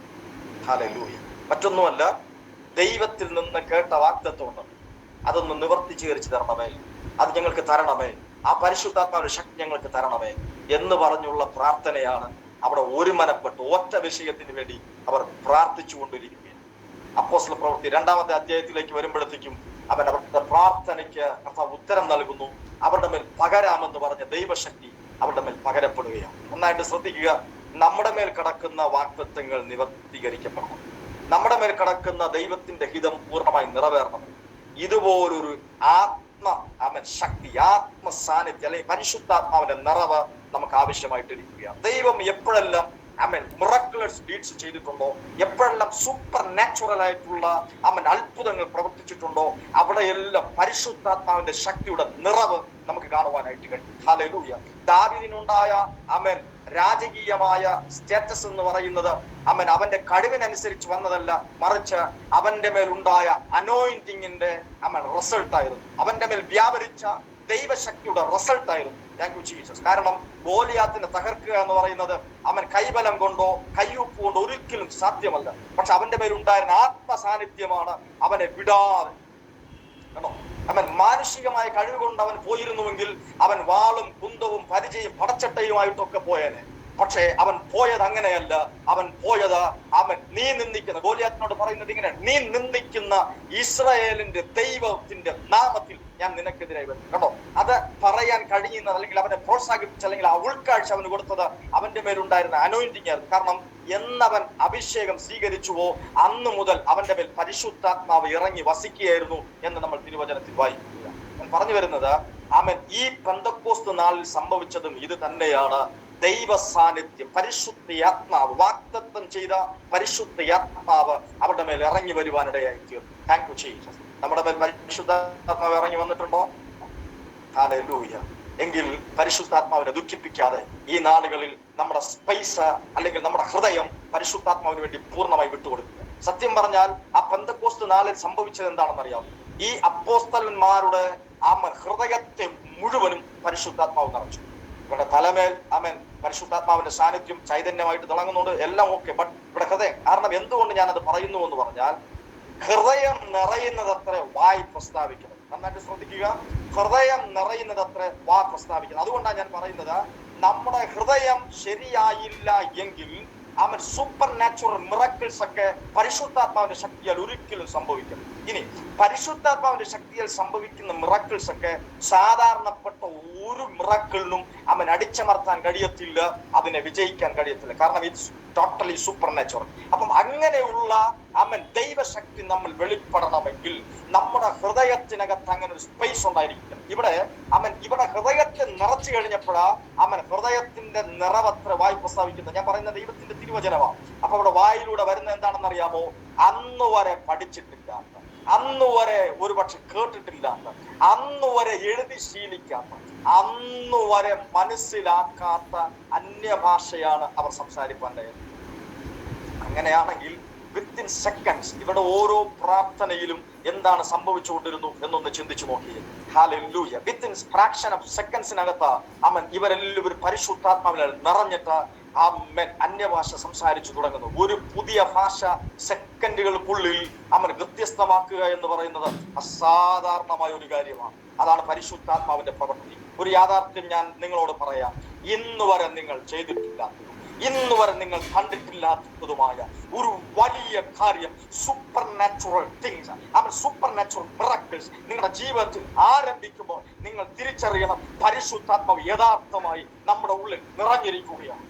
A: ഹല്ലേലൂയ. മറ്റൊന്നുമല്ല, ദൈവത്തിൽ നിന്ന് കേട്ട വാഗ്ദത്തമുണ്ട്, അതൊന്ന് നിവർത്തിച്ചീകരിച്ചു തരണമേ, അത് ഞങ്ങൾക്ക് തരണമേ, ആ പരിശുദ്ധാത്മാവിന്റെ ശക്തി ഞങ്ങൾക്ക് തരണമേ എന്ന് പറഞ്ഞുള്ള പ്രാർത്ഥനയാണ്. അവിടെ ഒരു മനപ്പെട്ട് ഒറ്റ വിഷയത്തിന് വേണ്ടി അവർ പ്രാർത്ഥിച്ചു കൊണ്ടിരിക്കുകയാണ്. അപ്പോസ്തല പ്രവൃത്തി 2-ാമത്തെ അധ്യായത്തിലേക്ക് വരുമ്പോഴത്തേക്കും അവരുടെ പ്രാർത്ഥനയ്ക്ക് കർത്താവ് ഉത്തരം നൽകുന്നു. അവരുടെ മേൽ പകരാമെന്ന് പറഞ്ഞ ദൈവശക്തി അവരുടെ മേൽ പകരപ്പെടുകയാണ്. ഒന്നായിട്ട് ശ്രദ്ധിക്കുക, നമ്മുടെ മേൽ കിടക്കുന്ന വാഗ്ദത്തങ്ങൾ നിവർത്തീകരിക്കപ്പെടണം. നമ്മുടെ മേൽ കിടക്കുന്ന ദൈവത്തിന്റെ ഹിതം പൂർണ്ണമായി നിറവേറണം. ഇതുപോലൊരു ശക്തി, ആത്മസാന്നിധ്യം അല്ലെങ്കിൽ പരിശുദ്ധാത്മാവിന്റെ നിറവ് നമുക്ക് ആവശ്യമായിട്ടിരിക്കുകയാണ്. ദൈവം എപ്പോഴെല്ലാം മിറക്കിൾസ് ഡീഡ്സ് ചെയ്തിട്ടുണ്ടോ, എപ്പോഴെല്ലാം സൂപ്പർ നാച്ചുറൽ ആയിട്ടുള്ള അത്ഭുതങ്ങൾ പ്രവർത്തിച്ചിട്ടുണ്ടോ, അവിടെയെല്ലാം പരിശുദ്ധാത്മാവിന്റെ ശക്തിയുടെ നിറവ് നമുക്ക് കാണുവാനായിട്ട് കഴിയും. ഹല്ലേലൂയ. ദാവീദിനുണ്ടായ രാജകീയമായ സ്റ്റാറ്റസ് എന്ന് പറയുന്നത് അവന്റെ കഴിവിനനുസരിച്ച് വന്നതല്ല, മറിച്ച് അവന്റെ മേൽ ഉണ്ടായ അനോയിന്റിങ്ങിന്റെ റിസൾട്ട് ആയിരുന്നു. അവന്റെ മേൽ വ്യാപരിച്ച ദൈവശക്തിയുടെ റിസൾട്ട് ആയിരുന്നു. Thank you Jesus. കാരണം ഗോലിയാത്തിനെ തകർക്കുക എന്ന് പറയുന്നത് കൈബലം കൊണ്ടോ കയ്യൊപ്പ് കൊണ്ടോ ഒരിക്കലും സാധ്യമല്ല. പക്ഷെ അവന്റെ മേലുണ്ടായിരുന്ന ആത്മസാന്നിധ്യമാണ് അവനെ വിടാതെ. മാനുഷികമായ കഴിവ് കൊണ്ട് അവൻ പോയിരുന്നുവെങ്കിൽ അവൻ വാളും കുന്തവും പരിചയും പടച്ചട്ടയുമായിട്ടൊക്കെ പോയേനെ. പക്ഷേ അവൻ പോയത് അങ്ങനെയല്ല. അവൻ പോയത് നീ നിന്ദിക്കുന്ന, ഗോലിയാത്തിനോട് പറയുന്നത് ഇങ്ങനെ: നീ നിന്ദിക്കുന്ന ഇസ്രായേലിന്റെ ദൈവത്തിന്റെ നാമത്തിൽ ഞാൻ നിനക്കെതിരായി വരും. കേട്ടോ, അത് പറയാൻ കഴിയുന്നത് അല്ലെങ്കിൽ അവനെ പ്രോത്സാഹിപ്പിച്ച അല്ലെങ്കിൽ ആ ഉൾക്കാഴ്ച അവന് കൊടുത്തത് അവന്റെ മേലുണ്ടായിരുന്ന അനോയിന്റിംഗ് ആയിരുന്നു. കാരണം എന്നവൻ അഭിഷേകം സ്വീകരിച്ചുവോ അന്ന് മുതൽ അവന്റെ മേൽ പരിശുദ്ധാത്മാവ് ഇറങ്ങി വസിക്കുകയായിരുന്നു എന്ന് നമ്മൾ തിരുവചനത്തിൽ വായിക്കുക. ഞാൻ പറഞ്ഞു വരുന്നത് ഈ പെന്തക്കോസ്ത് നാളിൽ സംഭവിച്ചതും ഇത് തന്നെയാണ്. ദൈവ സാന്നിധ്യം, പരിശുദ്ധാത്മാവ്, വാഗ്ദത്തം ചെയ്ത പരിശുദ്ധാത്മാവ് അവരുടെ മേൽ ഇറങ്ങി വരുവാനിടയായി തീർന്നു. Thank you Jesus. നമ്മുടെ മേൽ പരിശുദ്ധാത്മാവ് ഇറങ്ങി വന്നിട്ടുണ്ടോ? ഹല്ലേലൂയ. എങ്കിൽ പരിശുദ്ധാത്മാവിനെ ദുഃഖിപ്പിക്കാതെ ഈ നാളുകളിൽ നമ്മുടെ സ്പേസ് അല്ലെങ്കിൽ നമ്മുടെ ഹൃദയം പരിശുദ്ധാത്മാവിന് വേണ്ടി പൂർണ്ണമായി വിട്ടുകൊടുക്കുക. സത്യം പറഞ്ഞാൽ ആ പെന്തക്കോസ്ത് നാളിൽ സംഭവിച്ചത് എന്താണെന്ന് അറിയാം. ഈ അപ്പോസ്തലന്മാരുടെ ഹൃദയത്തെ മുഴുവനും പരിശുദ്ധാത്മാവ് നിറച്ചു. ഇവിടെ തലമേൽ പരിശുദ്ധാത്മാവിന്റെ സാന്നിധ്യം ചൈതന്യമായിട്ട് തിളങ്ങുന്നുണ്ട്, എല്ലാം ഓക്കെ. ബട്ട് ഇവിടെ ഹൃദയം, കാരണം എന്തുകൊണ്ട് ഞാനത് പറയുന്നു എന്ന് പറഞ്ഞാൽ, ഹൃദയം നിറയുന്നതത്ര വായ് പ്രസ്താവിക്കണം. നന്നായിട്ട് ശ്രദ്ധിക്കുക, ഹൃദയം നിറയുന്നതത്ര വാ പ്രസ്താവിക്കണം. അതുകൊണ്ടാണ് ഞാൻ പറയുന്നത്, നമ്മുടെ ഹൃദയം ശരിയായില്ല എങ്കിൽ സൂപ്പർ നാച്ചുറൽ മിറക്കിൾസ് ഒക്കെ പരിശുദ്ധാത്മാവിന്റെ ശക്തിയാൽ ഒരിക്കലും സംഭവിക്കും. ഇനി പരിശുദ്ധാത്മാവിന്റെ ശക്തിയാൽ സംഭവിക്കുന്ന മിറക്കിൾസ് ഒക്കെ സാധാരണപ്പെട്ട ഒരു മിറക്കിളിനും അടിച്ചമർത്താൻ കഴിയത്തില്ല, അതിനെ വിജയിക്കാൻ കഴിയത്തില്ല. കാരണം ഇറ്റ്സ് ടോട്ടലി സൂപ്പർ നാച്ചുറൽ. അപ്പം അങ്ങനെയുള്ള ദൈവശക്തി നമ്മൾ വെളിപ്പെടണമെങ്കിൽ നമ്മുടെ ഹൃദയത്തിനകത്ത് അങ്ങനെ ഒരു സ്പേസ് ഉണ്ടായിരിക്കും. ഇവിടെ ഹൃദയത്തെ നിറച്ചു കഴിഞ്ഞപ്പോഴാ ഹൃദയത്തിന്റെ നിറവത്ര വായ് പ്രസ്താവിക്കുന്നത്. ഞാൻ പറയുന്ന ദൈവത്തിന്റെ തിരുവചനമാണ്. അപ്പൊ ഇവിടെ വായിലൂടെ വരുന്ന എന്താണെന്ന് അറിയാമോ? അന്ന് വരെ പഠിച്ചിട്ടില്ലാത്ത, അന്ന് വരെ ഒരുപക്ഷെ കേട്ടിട്ടില്ലാത്ത, അന്ന് വരെ എഴുതി ശീലിക്കാത്ത, അന്ന് വരെ മനസ്സിലാക്കാത്ത അന്യഭാഷയാണ് അവർ സംസാരിക്കാൻ. അങ്ങനെയാണെങ്കിൽ വിത്തിൻ സെക്കൻഡ്സ് ഇവിടെ ഓരോ പ്രാർത്ഥനയിലും എന്താണ് സംഭവിച്ചുകൊണ്ടിരുന്നു എന്നൊന്ന് ചിന്തിച്ചു നോക്കിയേ. ഹല്ലേലൂയ. വിത്തിൻ ഫ്രാക്ഷൻ ഓഫ് സെക്കൻഡ്സിനകത്ത് ഇവരെല്ലാവരും പരിശുദ്ധാത്മാവിൽ നിറഞ്ഞിട്ട് അന്യഭാഷ സംസാരിച്ചു തുടങ്ങുന്നു. ഒരു പുതിയ ഭാഷ സെക്കൻഡുകൾക്കുള്ളിൽ വ്യത്യസ്തമാക്കുക എന്ന് പറയുന്നത് അസാധാരണമായ ഒരു കാര്യമാണ്. അതാണ് പരിശുദ്ധാത്മാവിന്റെ പ്രവൃത്തി. ഒരു യാഥാർത്ഥ്യം ഞാൻ നിങ്ങളോട് പറയാം. ഇന്ന് വരെ നിങ്ങൾ ചെയ്തിട്ടില്ലാത്തതും ഇന്ന് വരെ നിങ്ങൾ കണ്ടിട്ടില്ലാത്തതുമായ ഒരു വലിയ കാര്യം, super natural things, super natural miracles നിങ്ങളുടെ ജീവിതത്തിൽ ആരംഭിക്കുമ്പോൾ നിങ്ങൾ തിരിച്ചറിയണം, പരിശുദ്ധാത്മാവ് യഥാർത്ഥമായി നമ്മുടെ ഉള്ളിൽ നിറഞ്ഞിരിക്കുകയാണ്.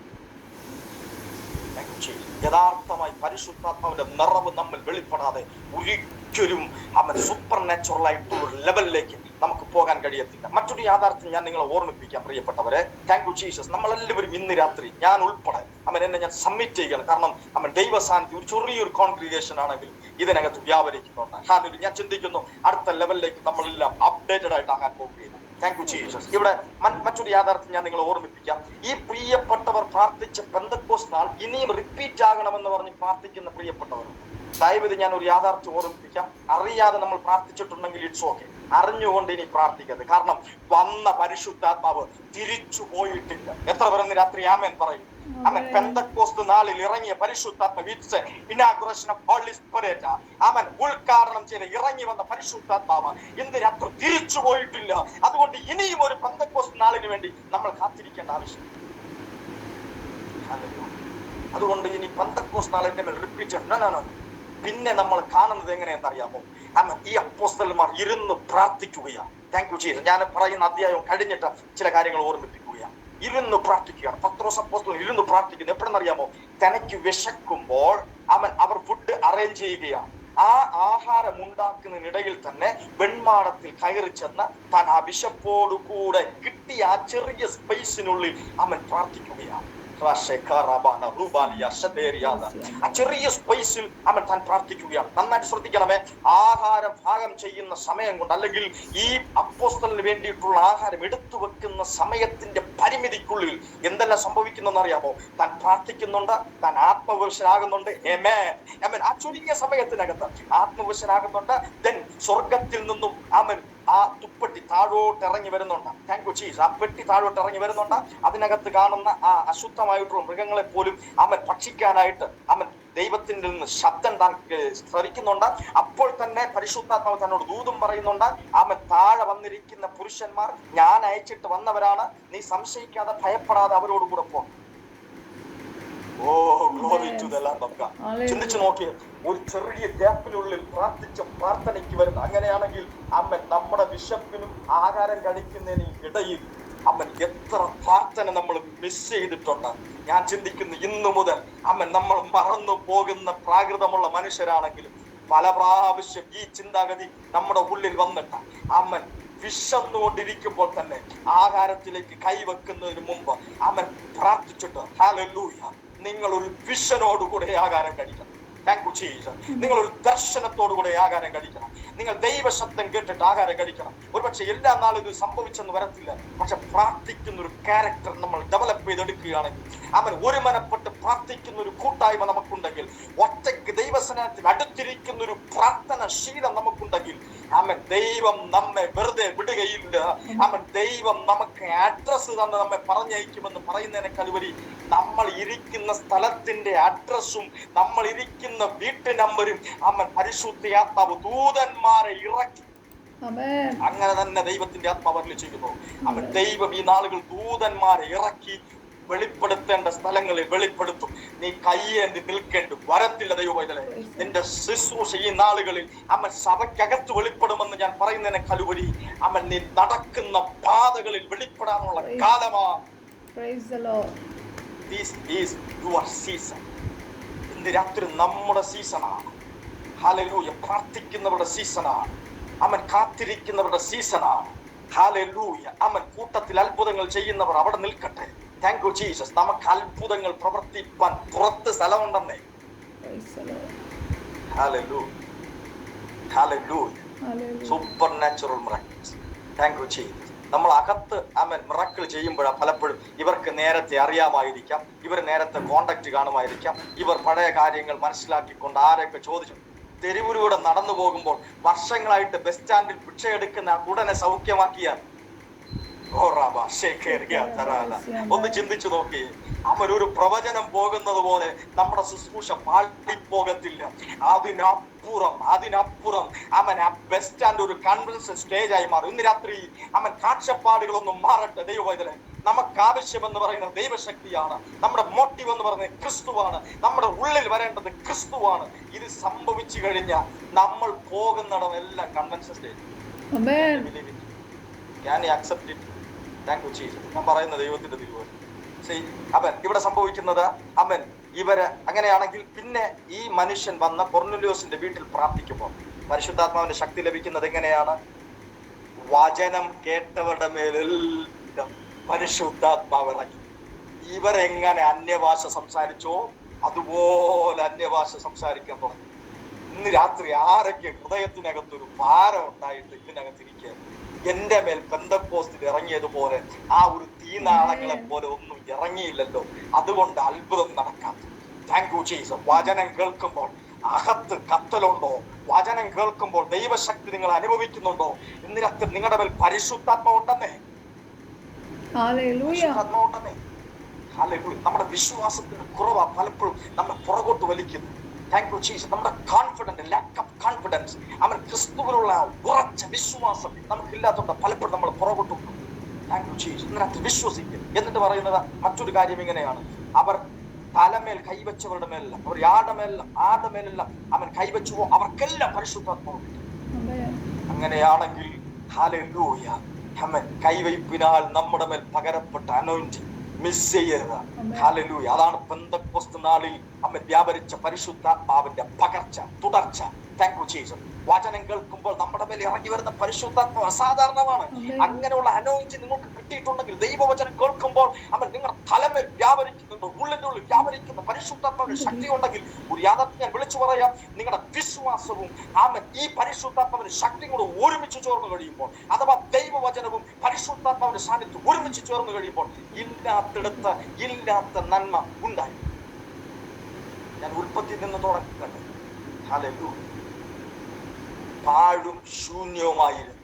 A: യഥാർത്ഥമായി പരിശുദ്ധാത്മാവിന്റെ നിറവ് നമ്മൾ വെളിപ്പെടാതെ ഒരിക്കലും സൂപ്പർ നാച്ചുറൽ ആയിട്ടുള്ള ലെവലിലേക്ക് നമുക്ക് പോകാൻ കഴിയത്തില്ല. മറ്റൊരു യാഥാർത്ഥ്യം ഞാൻ നിങ്ങളെ ഓർമ്മിപ്പിക്കാം പ്രിയപ്പെട്ടവരെ. Thank you Jesus. നമ്മളെല്ലാവരും ഇന്ന് രാത്രി, ഞാൻ ഉൾപ്പെടെ എന്നെ ഞാൻ സബ്മിറ്റ് ചെയ്യുകയാണ്. കാരണം ദൈവ സാന്നിധ്യം ഒരു ചെറിയൊരു കോൺഗ്രിഗേഷൻ ആണെങ്കിൽ ഇതിനകത്ത് വ്യാപരിക്കുന്നുണ്ട്. ഞാൻ ചിന്തിക്കുന്നു അടുത്ത ലെവലിലേക്ക് നമ്മളെല്ലാം അപ്ഡേറ്റഡ് ആയിട്ട് ആകാൻ പോകുകയാണ്. Thank you Jesus. ഇവിടെ മറ്റൊരു യാഥാർത്ഥ്യം ഞാൻ നിങ്ങളെ ഓർമ്മിപ്പിക്കാം. ഈ പ്രിയപ്പെട്ടവർ പ്രാർത്ഥിച്ച പെന്തക്കോസ്ത് നാൾ ഇനിയും റിപ്പീറ്റ് ആകണമെന്ന് പറഞ്ഞ് പ്രാർത്ഥിക്കുന്ന പ്രിയപ്പെട്ടവർ, ദയവിത് ഞാൻ ഒരു യാഥാർത്ഥ്യം ഓർമ്മിപ്പിക്കാം. അറിയാതെ നമ്മൾ പ്രാർത്ഥിച്ചിട്ടുണ്ടെങ്കിൽ ഇറ്റ്സ് ഓക്കെ, അറിഞ്ഞുകൊണ്ട് ഇനി പ്രാർത്ഥിക്കരുത്. കാരണം വന്ന പരിശുദ്ധാത്മാവ് തിരിച്ചു പോയിട്ടില്ല. എത്ര പേരെന്ന് രാത്രി ആമേൻ പറയും? പെന്തക്കോസ്ത് നാളിൽ ഇറങ്ങിയ പരിശുദ്ധാത്മാവ്, it's inauguration of holy spirit. ഉദ്ഘാടനം ചെയ്ത് ഇറങ്ങി വന്ന പരിശുദ്ധാത്മാവ് ഇന്ന് രാത്രി തിരിച്ചു പോയിട്ടില്ല. അതുകൊണ്ട് ഇനിയും ഒരു പെന്തക്കോസ്ത് നാളിന് വേണ്ടി നമ്മൾ കാത്തിരിക്കേണ്ട ആവശ്യം. അതുകൊണ്ട് ഇനി പെന്തക്കോസ്ത് നാളിന്റെ മേൽ റിപ്പീറ്റ് പിന്നെ നമ്മൾ കാണുന്നത് എങ്ങനെയെന്നറിയാമോ? ഈ അപ്പോസ്തലന്മാർ ഇരുന്ന് പ്രാർത്ഥിക്കുകയാണ്. Thank you Jesus. ഞാൻ പറയുന്ന അധ്യായം കഴിഞ്ഞിട്ട് ചില കാര്യങ്ങൾ ഓർമ്മിപ്പിക്കുകയാണ്. ഇരുന്ന് പ്രാർത്ഥിക്കുകയാണ്. പത്രോസ് അപ്പോസ്തലൻ ഇരുന്ന് പ്രാർത്ഥിക്കുന്നു. എപ്പോഴെന്നറിയാമോ? തനിക്ക് വിശക്കുമ്പോൾ അവർ ഫുഡ് അറേഞ്ച് ചെയ്യുകയാണ്. ആ ആഹാരം ഉണ്ടാക്കുന്നതിനിടയിൽ തന്നെ വെൺമാടത്തിൽ കയറി ചെന്ന് താൻ ആ വിശപ്പോടുകൂടെ കിട്ടിയ ആ ചെറിയ സ്പേസിനുള്ളിൽ പ്രാർത്ഥിക്കുകയാണ്. ആ ചെറിയ സ്പേസിൽ താൻ പ്രാർത്ഥിക്കുകയാണ്. നന്നായിട്ട് ശ്രദ്ധിക്കണമേ. ആഹാരം പാകം ചെയ്യുന്ന സമയം കൊണ്ട്, അല്ലെങ്കിൽ ഈ അപ്പോസ്തലന് വേണ്ടിയിട്ടുള്ള ആഹാരം എടുത്തു വെക്കുന്ന സമയത്തിന്റെ പരിമിതിക്കുള്ളിൽ എന്തെല്ലാം സംഭവിക്കുന്നെന്ന് അറിയാമോ? താൻ പ്രാർത്ഥിക്കുന്നുണ്ട്, താൻ ആത്മവിവശനാകുന്നുണ്ട്. ആ ചുരുങ്ങിയ സമയത്തിനകത്ത് ആത്മവിവശനാകുന്നുണ്ട്. ദെൻ സ്വർഗത്തിൽ നിന്നും ആ തുപ്പട്ടി താഴോട്ട് ഇറങ്ങി വരുന്നുണ്ട്. Thank you Jesus. ആ പെട്ടി താഴോട്ട് ഇറങ്ങി വരുന്നുണ്ട്. അതിനകത്ത് കാണുന്ന ആ അശുദ്ധമായിട്ടുള്ള മൃഗങ്ങളെ പോലും ഭക്ഷിക്കാനായിട്ട് ദൈവത്തിന്റെ നിന്ന് ശബ്ദം താൻ ശ്രവിക്കുന്നുണ്ട്. അപ്പോൾ തന്നെ പരിശുദ്ധാത്മാവ് തന്നോട് ദൂതും പറയുന്നുണ്ട്. താഴെ വന്നിരിക്കുന്ന പുരുഷന്മാർ ഞാൻ അയച്ചിട്ട് വന്നവരാണ്, നീ സംശയിക്കാതെ ഭയപ്പെടാതെ അവരോട് കൂടെ പോ. Oh glory to the Lord of God. ചിന്തിച്ചു നോക്കി, ഒരു ചെറിയ ഗ്യാപ്പിനുള്ളിൽ പ്രാർത്ഥിച്ച പ്രാർത്ഥനയ്ക്ക് വരുന്ന. അങ്ങനെയാണെങ്കിൽ നമ്മുടെ വിശപ്പിനും ആഹാരം കഴിക്കുന്നതിനും ഇടയിൽ എത്ര പ്രാർത്ഥന നമ്മൾ മിസ് ചെയ്തിട്ടുണ്ട്. ഞാൻ ചിന്തിക്കുന്നു, ഇന്നു മുതൽ നമ്മൾ മറന്നു പോകുന്ന പ്രാകൃതമുള്ള മനുഷ്യരാണെങ്കിലും പല പ്രാവശ്യം ഈ ചിന്താഗതി നമ്മുടെ ഉള്ളിൽ വന്നിട്ട് വിശന്നുകൊണ്ടിരിക്കുമ്പോൾ തന്നെ ആഹാരത്തിലേക്ക് കൈവെക്കുന്നതിന് മുമ്പ് പ്രാർത്ഥിച്ചിട്ട്, ഹല്ലേലൂയ, നിങ്ങൾ ഒരു വിഷനോടുകൂടെ ആഹാരം കഴിക്കണം. Thank you Jesus. നിങ്ങൾ ഒരു ദർശനത്തോടുകൂടെ ആഹാരം കഴിക്കണം. നിങ്ങൾ ദൈവശബ്ദം കേട്ടിട്ട് ആഹാരം കഴിക്കണം. ഒരുപക്ഷെ എല്ലാ നാളും ഇത് സംഭവിച്ചെന്ന് വരത്തില്ല. പക്ഷെ പ്രാർത്ഥിക്കുന്ന ഒരു ക്യാരക്ടർ നമ്മൾ ഡെവലപ്പ് ചെയ്തെടുക്കുകയാണെങ്കിൽ ഒരു മനപ്പെട്ട് പ്രാർത്ഥിക്കുന്ന ഒരു കൂട്ടായ്മ നമുക്കുണ്ടെങ്കിൽ, ഒറ്റയ്ക്ക് ദൈവസനത്തിൽ അടുത്തിരിക്കുന്ന ഒരു പ്രാർത്ഥന ശീലം നമുക്കുണ്ടെങ്കിൽ, ആമേൻ, ദൈവം നമ്മെ വെറുതെ വിടുകയില്ല. ആമേൻ, ദൈവം നമുക്ക് അഡ്രസ് തന്ന് നമ്മെ പറഞ്ഞയക്കുമെന്ന് പറയുന്നതിനേക്കാൾ ഉപരി നമ്മൾ ഇരിക്കുന്ന സ്ഥലത്തിന്റെ അഡ്രസ്സും നമ്മൾ ഇരിക്കുന്ന വീട്ടു നമ്പരും ആമേൻ പരിശുദ്ധാത്മാവ് ദൂതന്മാരെ ഇറക്കി അങ്ങനെ തന്നെ ദൈവത്തിന്റെ ആത്മാവരിൽ ചെയ്യുന്നു. അവൻ ദൈവം ഈ നാളുകൾ ദൂതന്മാരെ ഇറക്കി വെളിപ്പെടുത്തേണ്ട സ്ഥലങ്ങളിൽ വെളിപ്പെടുത്തും. നീ കയ്യേന്തി നിൽക്കേണ്ട വരത്തില്ല ദൈവവൈതലേ. നിന്റെ ശുശ്രൂഷ ഈ നാളുകളിൽ അവൻ സഭയ്ക്കകത്ത് വെളിപ്പെടുമെന്ന് ഞാൻ പറയുന്നതിനേക്കാൾ ഉപരി അവൻ നീ നടക്കുന്ന പാതകളിൽ വെളിപ്പെടാനുള്ള കാലമാണ്. ഇന്ന് രാത്രി നമ്മുടെ സീസണാണ്. ഹല്ലേലൂയ. പ്രാർത്ഥിക്കുന്നവരുടെ സീസണാണ്. അവൻ കാത്തിരിക്കുന്നവരുടെ സീസണാണ്. ഹല്ലേലൂയ. അവൻ കൂട്ടത്തിൽ അത്ഭുതങ്ങൾ ചെയ്യുന്നവർ അവിടെ നിൽക്കട്ടെ. Thank you Jesus. നമുക്ക് അത്ഭുതങ്ങൾ പ്രവർത്തിപ്പാൻ പുറത്ത് സ്ഥലമുണ്ടെന്നേ. Hallelujah. Hallelujah. Supernatural miracles. Thank you Jesus. നമ്മൾ അകത്ത് അവൻ മിറക്കിൾ ചെയ്യുമ്പോഴാണ് പലപ്പോഴും ഇവർക്ക് നേരത്തെ അറിയാമായിരിക്കാം, ഇവർ നേരത്തെ കോണ്ടാക്ട് കാണുമായിരിക്കാം, ഇവർ പഴയ കാര്യങ്ങൾ മനസ്സിലാക്കിക്കൊണ്ട് ആരൊക്കെ ചോദിച്ചു തെരുവിലൂടെ നടന്നു പോകുമ്പോൾ വർഷങ്ങളായിട്ട് ബസ് സ്റ്റാൻഡിൽ ഭിക്ഷയെടുക്കുന്ന ഉടനെ സൗഖ്യമാക്കിയാൽ ഒന്ന് ചിന്തിച്ചു നോക്കി. അവരൊരു പ്രവചനം പോകുന്നത് പോലെ നമ്മുടെ ശുശ്രൂഷ പാടിപ്പോകത്തില്ല. അതിനപ്പുറം അവൻ ആ ബസ് സ്റ്റാൻഡ് ഒരു കൺവെൻഷൻ സ്റ്റേജ് ആയി മാറും. ഇന്ന് രാത്രി അവൻ കാഴ്ചപ്പാടുകളൊന്നും മാറട്ടെ ദൈവവൈതലേ. നമുക്ക് ആവശ്യമെന്ന് പറയുന്നത് ദൈവശക്തിയാണ്. നമ്മുടെ മോട്ടീവ് എന്ന് പറയുന്നത് ക്രിസ്തുവാണ്. നമ്മുടെ ഉള്ളിൽ വരേണ്ടത് ക്രിസ്തുവാണ്. ഇത് സംഭവിച്ചു കഴിഞ്ഞാൽ നമ്മൾ പോകുന്നിടം എല്ലാം കൺവെൻഷൻ സ്റ്റേജ്. ഞാൻ പറയുന്ന ദൈവത്തിന്റെ തിരുവചനം. അവൻ ഇവിടെ സംഭവിക്കുന്നത് അവൻ ഇവര് അങ്ങനെയാണെങ്കിൽ പിന്നെ ഈ മനുഷ്യൻ വന്ന കൊർന്നേലിയോസിന്റെ വീട്ടിൽ പ്രാർത്ഥിക്കുമ്പോൾ പരിശുദ്ധാത്മാവിന്റെ ശക്തി ലഭിക്കുന്നത് എങ്ങനെയാണ്? വചനം കേട്ടവരുടെ മേലെല്ലാം പരിശുദ്ധാത്മാവ് ഇറങ്ങി. ഇവരെങ്ങനെ അന്യഭാഷ സംസാരിച്ചോ അതുപോലെ അന്യഭാഷ സംസാരിക്കാൻ തുടങ്ങി. ഇന്ന് രാത്രി ആരൊക്കെ ഹൃദയത്തിനകത്തൊരു ഭാരം ഉണ്ടായിട്ട് ഇതിനകത്തിരിക്കുക, എന്റെ മേൽ പെന്തക്കോസ്തിൽ ഇറങ്ങിയതുപോലെ ആ ഒരു തീനാളങ്ങളെ പോലെ ഒന്നും ഇറങ്ങിയില്ലല്ലോ, അതുകൊണ്ട് അത്ഭുതം നടക്കാം. Thank you Jesus. വചനം കേൾക്കുമ്പോൾ അകത്ത് കത്തലുണ്ടോ? വചനം കേൾക്കുമ്പോൾ ദൈവശക്തി നിങ്ങൾ അനുഭവിക്കുന്നുണ്ടോ? ഇന്ന് രാത്രി നിങ്ങളുടെ മേൽ പരിശുദ്ധാത്മാവ് ഉണ്ടെന്നേ. നമ്മുടെ വിശ്വാസത്തിന് കുറവാ പലപ്പോഴും നമ്മളെ പുറകോട്ട് വലിക്കുന്നു. Thank you Jesus. നമ്മുടെ കോൺഫിഡൻസ്, ലാക്ക് ഓഫ് കോൺഫിഡൻസ്, അവൻ ക്രിസ്തുവിലുള്ള ഉറച്ച വിശ്വാസം നമുക്കില്ലാത്തതുകൊണ്ട് പലപ്പോഴും നമ്മൾ പുറകോട്ട് പോകും. Thank you Jesus. ഇതിനകത്ത് വിശ്വസിക്കും. എന്നിട്ട് പറയുന്നത് മറ്റൊരു കാര്യം ഇങ്ങനെയാണ്, അവർ തലമേൽ കൈവച്ചവരുടെ മേലല്ല, അവർ ആരുടെ മേലല്ല അവൻ കൈവച്ചുവോ അവർക്കെല്ലാം പരിശുദ്ധാത്മാവ്. അങ്ങനെയാണെങ്കിൽ ഹല്ലേലൂയ, അവൻ കൈവയ്പിനാൽ നമ്മുടെ മേൽ പകരപ്പെട്ട അനോയിന്റിംഗ് മിസ് ചെയ്യരുത്. ഹല്ലേലൂയ. അതാണ് പെന്തക്കോസ്ത് നാളിൽ അവൻ വ്യാപരിച്ച പരിശുദ്ധാത്മാവിന്റെ പകർച്ച, തുടർച്ച. Thank you Jesus. വചനം കേൾക്കുമ്പോൾ നമ്മുടെ മേൽ ഇറങ്ങി വരുന്ന പരിശുദ്ധാത്മാവ് അസാധാരണമാണ്. അങ്ങനെയുള്ള അനോയിന്റിംഗ് നിങ്ങൾക്ക് കിട്ടിയിട്ടുണ്ടെങ്കിൽ ദൈവവചനം കേൾക്കുമ്പോൾ അവൻ നിങ്ങളുടെ തലമേൽ വ്യാപരിക്കുന്നുണ്ട്, ഉള്ളിന്റെ ഉള്ളിൽ വ്യാപരിക്കുന്ന പരിശുദ്ധാത്മാവിന്റെ ശക്തി ഉണ്ടെങ്കിൽ ഒരു യാഥാർത്ഥ്യം ഞാൻ വിളിച്ചു പറയാം, നിങ്ങളുടെ വിശ്വാസവും അവൻ ഈ പരിശുദ്ധാത്മാവിന്റെ ശക്തിയും കൂടെ ഒരുമിച്ച് ചേർന്ന് കഴിയുമ്പോൾ, അഥവാ ദൈവവചനവും പരിശുദ്ധാത്മാവിന്റെ സാന്നിധ്യം ഒരുമിച്ച് ചേർന്ന് കഴിയുമ്പോൾ ഇല്ലാത്തിടത്ത് ഇല്ലാത്ത നന്മ ഉണ്ടായി. ഞാൻ ഉൽപ്പത്തിയിൽ നിന്ന് തുടങ്ങട്ടെ. ഹല്ലേലൂയ. പാഴും ശൂന്യവുമായിരുന്നു,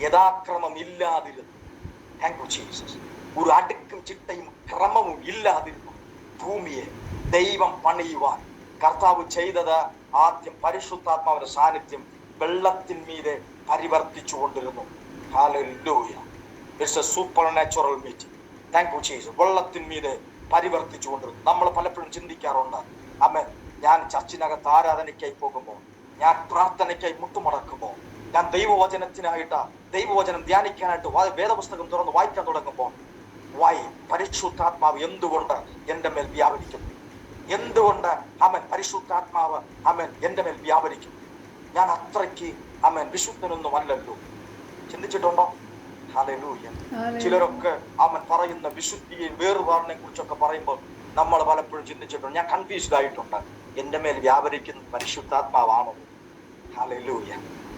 A: യഥാക്രമം ഇല്ലാതിരുന്നു. Thank you Jesus. ഒരു അടുക്കും ചിട്ടയും ക്രമവും ഇല്ലാതിരുന്നു ഭൂമിയെ ദൈവം പണിയുവാൻ കർത്താവ് ചെയ്തത് ആദ്യം പരിശുദ്ധാത്മാവിന്റെ സാന്നിധ്യം വെള്ളത്തിന്മീതെ പരിവർത്തിച്ചു കൊണ്ടിരുന്നു. Hallelujah. It's a supernatural meeting. Thank you Jesus. വെള്ളത്തിന്മീതെ പരിവർത്തിച്ചു കൊണ്ടിരുന്നു. നമ്മൾ പലപ്പോഴും ചിന്തിക്കാറുണ്ട്, ആമേൻ, ഞാൻ ചർച്ചിനകത്ത് ആരാധനയ്ക്കായി പോകുമ്പോൾ, ഞാൻ പ്രാർത്ഥനയ്ക്കായി മുട്ടുമടക്കുമ്പോൾ, ഞാൻ ദൈവവചനം ധ്യാനിക്കാനായിട്ട് വേദപുസ്തകം തുറന്ന് വായിക്കാൻ തുടങ്ങുമ്പോൾ പരിശുദ്ധാത്മാവ് എന്തുകൊണ്ട് എന്റെ മേൽ വ്യാപരിക്കുന്നു? എന്തുകൊണ്ട് അവൻ പരിശുദ്ധാത്മാവ് അവൻ എന്റെ മേൽ വ്യാപരിക്കുന്നു? ഞാൻ അത്രയ്ക്ക് അവൻ വിശുദ്ധനൊന്നും അല്ലല്ലോ. ചിന്തിച്ചിട്ടുണ്ടോ? ഹല്ലേലൂയ. ചിലരൊക്കെ അവൻ പറയുന്ന വിശുദ്ധിയെ വേറുപാടിനെ കുറിച്ചൊക്കെ പറയുമ്പോൾ നമ്മൾ പലപ്പോഴും ചിന്തിച്ചിട്ടുണ്ട്, ഞാൻ കൺഫ്യൂസ്ഡ് ആയിട്ടുണ്ട്, എന്റെ മേൽ വ്യാപരിക്കുന്ന പരിശുദ്ധാത്മാവാണോ? ഹല്ലേലൂയ.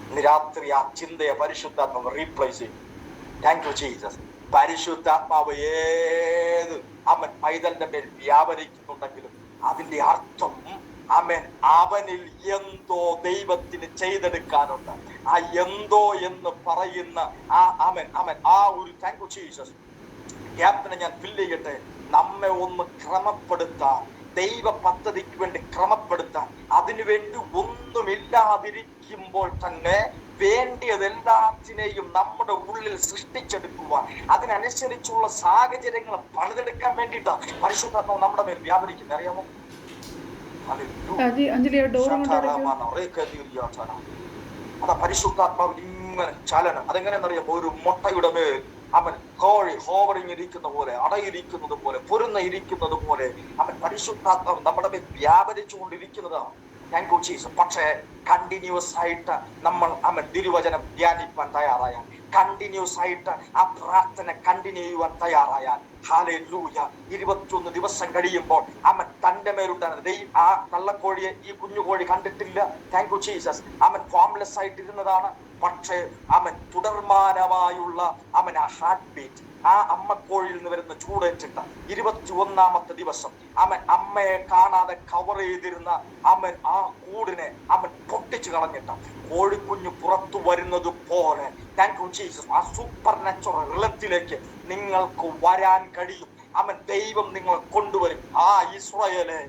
A: ഇന്ന് രാത്രി ആ ചിന്തയെ പരിശുദ്ധാത്മാവ് റീപ്ലേസ് ചെയ്യും. Thank you Jesus. പരിശുദ്ധാത്മാവ് ഏത് പൈതലിന്റെ മേൽ വ്യാപരിക്കുന്നുണ്ടെങ്കിലും അതിന്റെ അർത്ഥം അവനിൽ എന്തോ ദൈവത്തിന് ചെയ്തെടുക്കാനുണ്ട്. ആ എന്തോ എന്ന് പറയുന്ന ആ ഒരു താങ്ക് യു ജീസസ് ഗ്യാപ്പിനെ ഞാൻ ഫില്ല് ചെയ്യട്ടെ. നമ്മെ ഒന്ന് ക്രമപ്പെടുത്താൻ, ദൈവ പദ്ധതിക്ക് വേണ്ടി ക്രമപ്പെടുത്താൻ, അതിനുവേണ്ടി ഒന്നുമില്ലാതിരിക്കുമ്പോൾ തന്നെ വേണ്ടിയതെല്ലാത്തിനെയും നമ്മുടെ ഉള്ളിൽ സൃഷ്ടിച്ചെടുക്കുവാൻ, അതിനനുസരിച്ചുള്ള സാഹചര്യങ്ങൾ പണിതെടുക്കാൻ വേണ്ടിയിട്ടാണ് പരിശുദ്ധാത്മാവ് നമ്മുടെ മേൽ വ്യാപരിക്കുന്നത്. അറിയാമോ? അതാ പരിശുദ്ധാത്മാവ് ഇങ്ങനെ ചലനം. അതെങ്ങനെയെന്നറിയാമോ? ഒരു മുട്ടയുടെ മേൽ കോഴി ഹോവറിങ് ഇരിക്കുന്ന പോലെ, അടയിരിക്കുന്നത് പോലെ, പൊരുന്ന ഇരിക്കുന്നത് പോലെ പരിശുദ്ധാത്മാവ് നമ്മുടെ മേൽ വ്യാപരിച്ചുകൊണ്ടിരിക്കുന്നതാണ്. Thank you Jesus. പക്ഷേ കണ്ടിന്യൂസ് ആയിട്ട് നമ്മൾ തിരുവചനം ധ്യാനിപ്പാൻ തയ്യാറായാൽ, കണ്ടിന്യൂസ് ആയിട്ട് ആ പ്രാർത്ഥന കണ്ടിന്യൂ ചെയ്യുവാൻ തയ്യാറായാൽ, ഹല്ലേലൂയ, 21 ദിവസം കഴിയുമ്പോൾ തന്റെ മേലുണ്ടാകുന്ന ആ കള്ളക്കോഴിയെ ഈ കുഞ്ഞുകോഴി കണ്ടിട്ടില്ല. Thank you Jesus. ഫോംലെസ് ആയിട്ടിരുന്നതാണ്. പക്ഷേ തുടർമാനമായുള്ള ആ ഹാർട്ട് ബീറ്റ്, ആ അമ്മക്കോഴിയിൽ നിന്ന് വരുന്ന ചൂടേറ്റിട്ട് 21ാമത്തെ ദിവസം അമ്മയെ കാണാതെ കവർ ചെയ്തിരുന്ന ആ കൂടിനെ പൊട്ടിച്ചു കളഞ്ഞിട്ട് കോഴിക്കുഞ്ഞു പുറത്തു വരുന്നത് പോലെ, താങ്ക് യു ജീസസ്, ആ സൂപ്പർ നാച്ചുറൽ റിലത്തിലേക്ക് നിങ്ങൾക്ക് വരാൻ കഴിയും. ദൈവം നിങ്ങളെ കൊണ്ടുവരും. ആ ഇസ്രായേലെ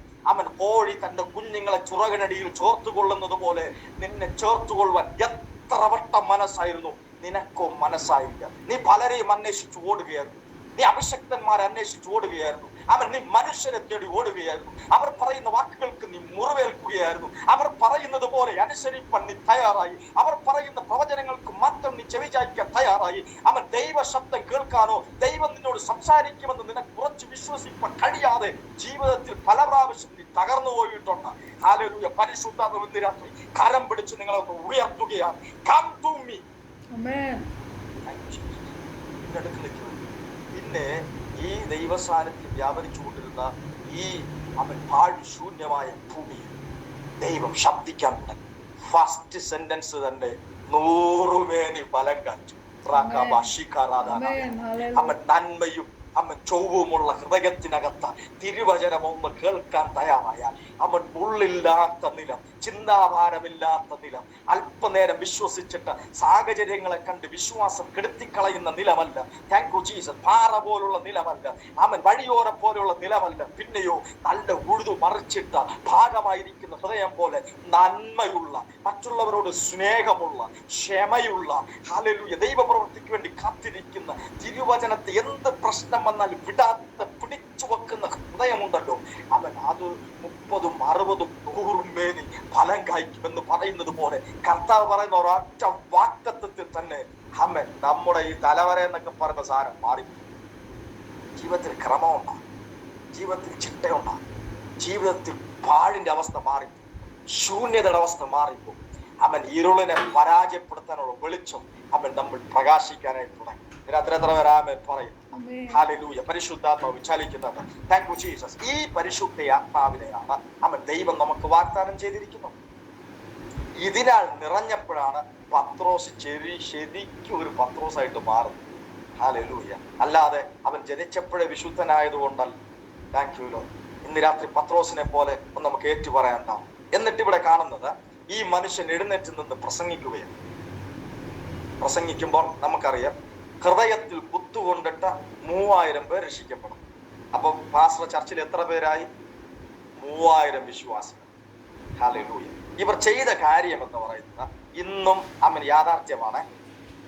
A: കോഴി തന്റെ കുഞ്ഞുങ്ങളെ ചിറകിനടിയിൽ ചേർത്തുകൊള്ളുന്നത് പോലെ നിന്നെ ചേർത്തുകൊള്ളുവാൻ എത്ര വട്ടം മനസ്സായിരുന്നു, നിനക്കോ മനസ്സായില്ല. നീ പലരെയും അന്വേഷിച്ചു ഓടുകയായിരുന്നു, നീ അഭിഷക്തന്മാരെ അന്വേഷിച്ചു ഓടുകയായിരുന്നു, നീ മനുഷ്യരെ തേടി ഓടുകയായിരുന്നു. അവർ പറയുന്ന വാക്കുകൾക്ക് നീ മുറിവേൽക്കുകയായിരുന്നു. അവർ പറയുന്നത് പോലെ അനുസരിപ്പാൻ നീ തയ്യാറായി. അവർ പറയുന്ന പ്രവചനങ്ങൾക്ക് മാത്രം നീ ചെവിചായ്ക്കാൻ തയ്യാറായി. ദൈവ ശബ്ദം കേൾക്കാനോ ദൈവം നിന്നോട് സംസാരിക്കുമെന്ന് നിനക്ക് കുറച്ച് വിശ്വസിപ്പാൻ കഴിയാതെ ജീവിതത്തിൽ പല പ്രാവശ്യം നീ തകർന്നു പോയിട്ടുണ്ട്. ഹല്ലേലൂയ. പരിശുദ്ധാത്മാവ് ഇന്ന് രാത്രി കരം പിടിച്ച് നിങ്ങളെ ഉയർത്തുകയാണ്. Come to me. പിന്നെ ഈ ദൈവസാന്നിധ്യം വ്യാപരിച്ചുകൊണ്ടിരുന്ന ഈ പാഴ് ശൂന്യമായ ഭൂമിയിൽ ദൈവം ശബ്ദിക്കാൻ തുടങ്ങി. ഫസ്റ്റ് സെന്റൻസ് തന്നെ 100 മേനി ഫലം കാച്ചു. നന്മയും ചൊവ്വുമുള്ള ഹൃദയത്തിനകത്ത് തിരുവചനം ഒന്ന് കേൾക്കാൻ തയ്യാറായാൽ ഉള്ളില്ലാത്ത നിലം, ചിന്താഭാരമില്ലാത്ത നിലം, അല്പനേരം വിശ്വസിച്ചിട്ട് സാഹചര്യങ്ങളെ കണ്ട് വിശ്വാസം കെടുത്തിക്കളയുന്ന നിലമല്ല. Thank you Jesus. പാറ പോലുള്ള നിലമല്ല, വഴിയോരം പോലുള്ള നിലമല്ല. പിന്നെയോ നല്ല ഉഴുതു മറിച്ചിട്ട് ഭാഗമായിരിക്കുന്ന ഹൃദയം പോലെ നന്മയുള്ള, മറ്റുള്ളവരോട് സ്നേഹമുള്ള, ക്ഷമയുള്ള, ഹല്ലേലൂയ, ദൈവപ്രവൃത്തിക്ക് വേണ്ടി കാത്തിരിക്കുന്ന, തിരുവചനത്തെ എന്ത് പ്രശ്നം വന്നാലും വിടാത്ത പിടിച്ചു വെക്കുന്ന ഹൃദയമുണ്ടല്ലോ, അത് 30, 60, 100 മേനി ഫലം കായ്ക്കുമെന്ന് പറയുന്നത് പോലെ കർത്താവ് പറയുന്ന ഒരൊറ്റ വാക്തത്വത്തിൽ തന്നെ നമ്മുടെ ഈ തലവര എന്നൊക്കെ പറയുന്ന സാധനം മാറി. ജീവിതത്തിൽ ക്രമമുണ്ടാകും, ജീവിതത്തിൽ ചിട്ടയുണ്ടാകും, ജീവിതത്തിൽ പാഴിന്റെ അവസ്ഥ മാറി, ശൂന്യതയുടെ അവസ്ഥ മാറിപ്പോ ഇരുളിനെ പരാജയപ്പെടുത്താനുള്ള വെളിച്ചം നമ്മൾ പ്രകാശിക്കാനായി തുടങ്ങി. രാത്രി എത്ര പേരാമൻ പറയും? ഹല്ലേലൂയ. പരിശുദ്ധാത്മാവ് ചലിക്കുന്നുണ്ട്. Thank you Jesus. ഈ പരിശുദ്ധ ആത്മാവിനെയാണ് ദൈവം നമുക്ക് വാഗ്ദാനം ചെയ്തിരിക്കുന്നത്. ഇതിനാൽ നിറഞ്ഞപ്പോഴാണ് പത്രോസ് ശരിക്കും ഒരു പത്രോസായിട്ട് മാറുന്നത്. ഹല്ലേലൂയ. അല്ലാതെ അവൻ ജനിച്ചപ്പോഴേ വിശുദ്ധനായതുകൊണ്ടല്ല. Thank you Lord. ഇന്ന് രാത്രി പത്രോസിനെ പോലെ ഒന്ന് നമുക്ക് ഏറ്റു പറയാനുണ്ടാവും. എന്നിട്ട് ഇവിടെ കാണുന്നത് ഈ മനുഷ്യൻ എഴുന്നേറ്റ് നിന്ന് പ്രസംഗിക്കുകയാണ്. പ്രസംഗിക്കുമ്പോൾ നമുക്കറിയാം ഹൃദയത്തിൽ കുത്തുകൊണ്ടിട്ട് 3000 പേർ രക്ഷിക്കപ്പെടും. അപ്പൊ പാസ്റ്റർ ചർച്ചിൽ എത്ര പേരായി? 3000 വിശ്വാസികൾ. ഹല്ലേലൂയ. ഇവർ ചെയ്ത കാര്യം എന്ന് പറയുന്നത് ഇന്നും യാഥാർത്ഥ്യമാണ്.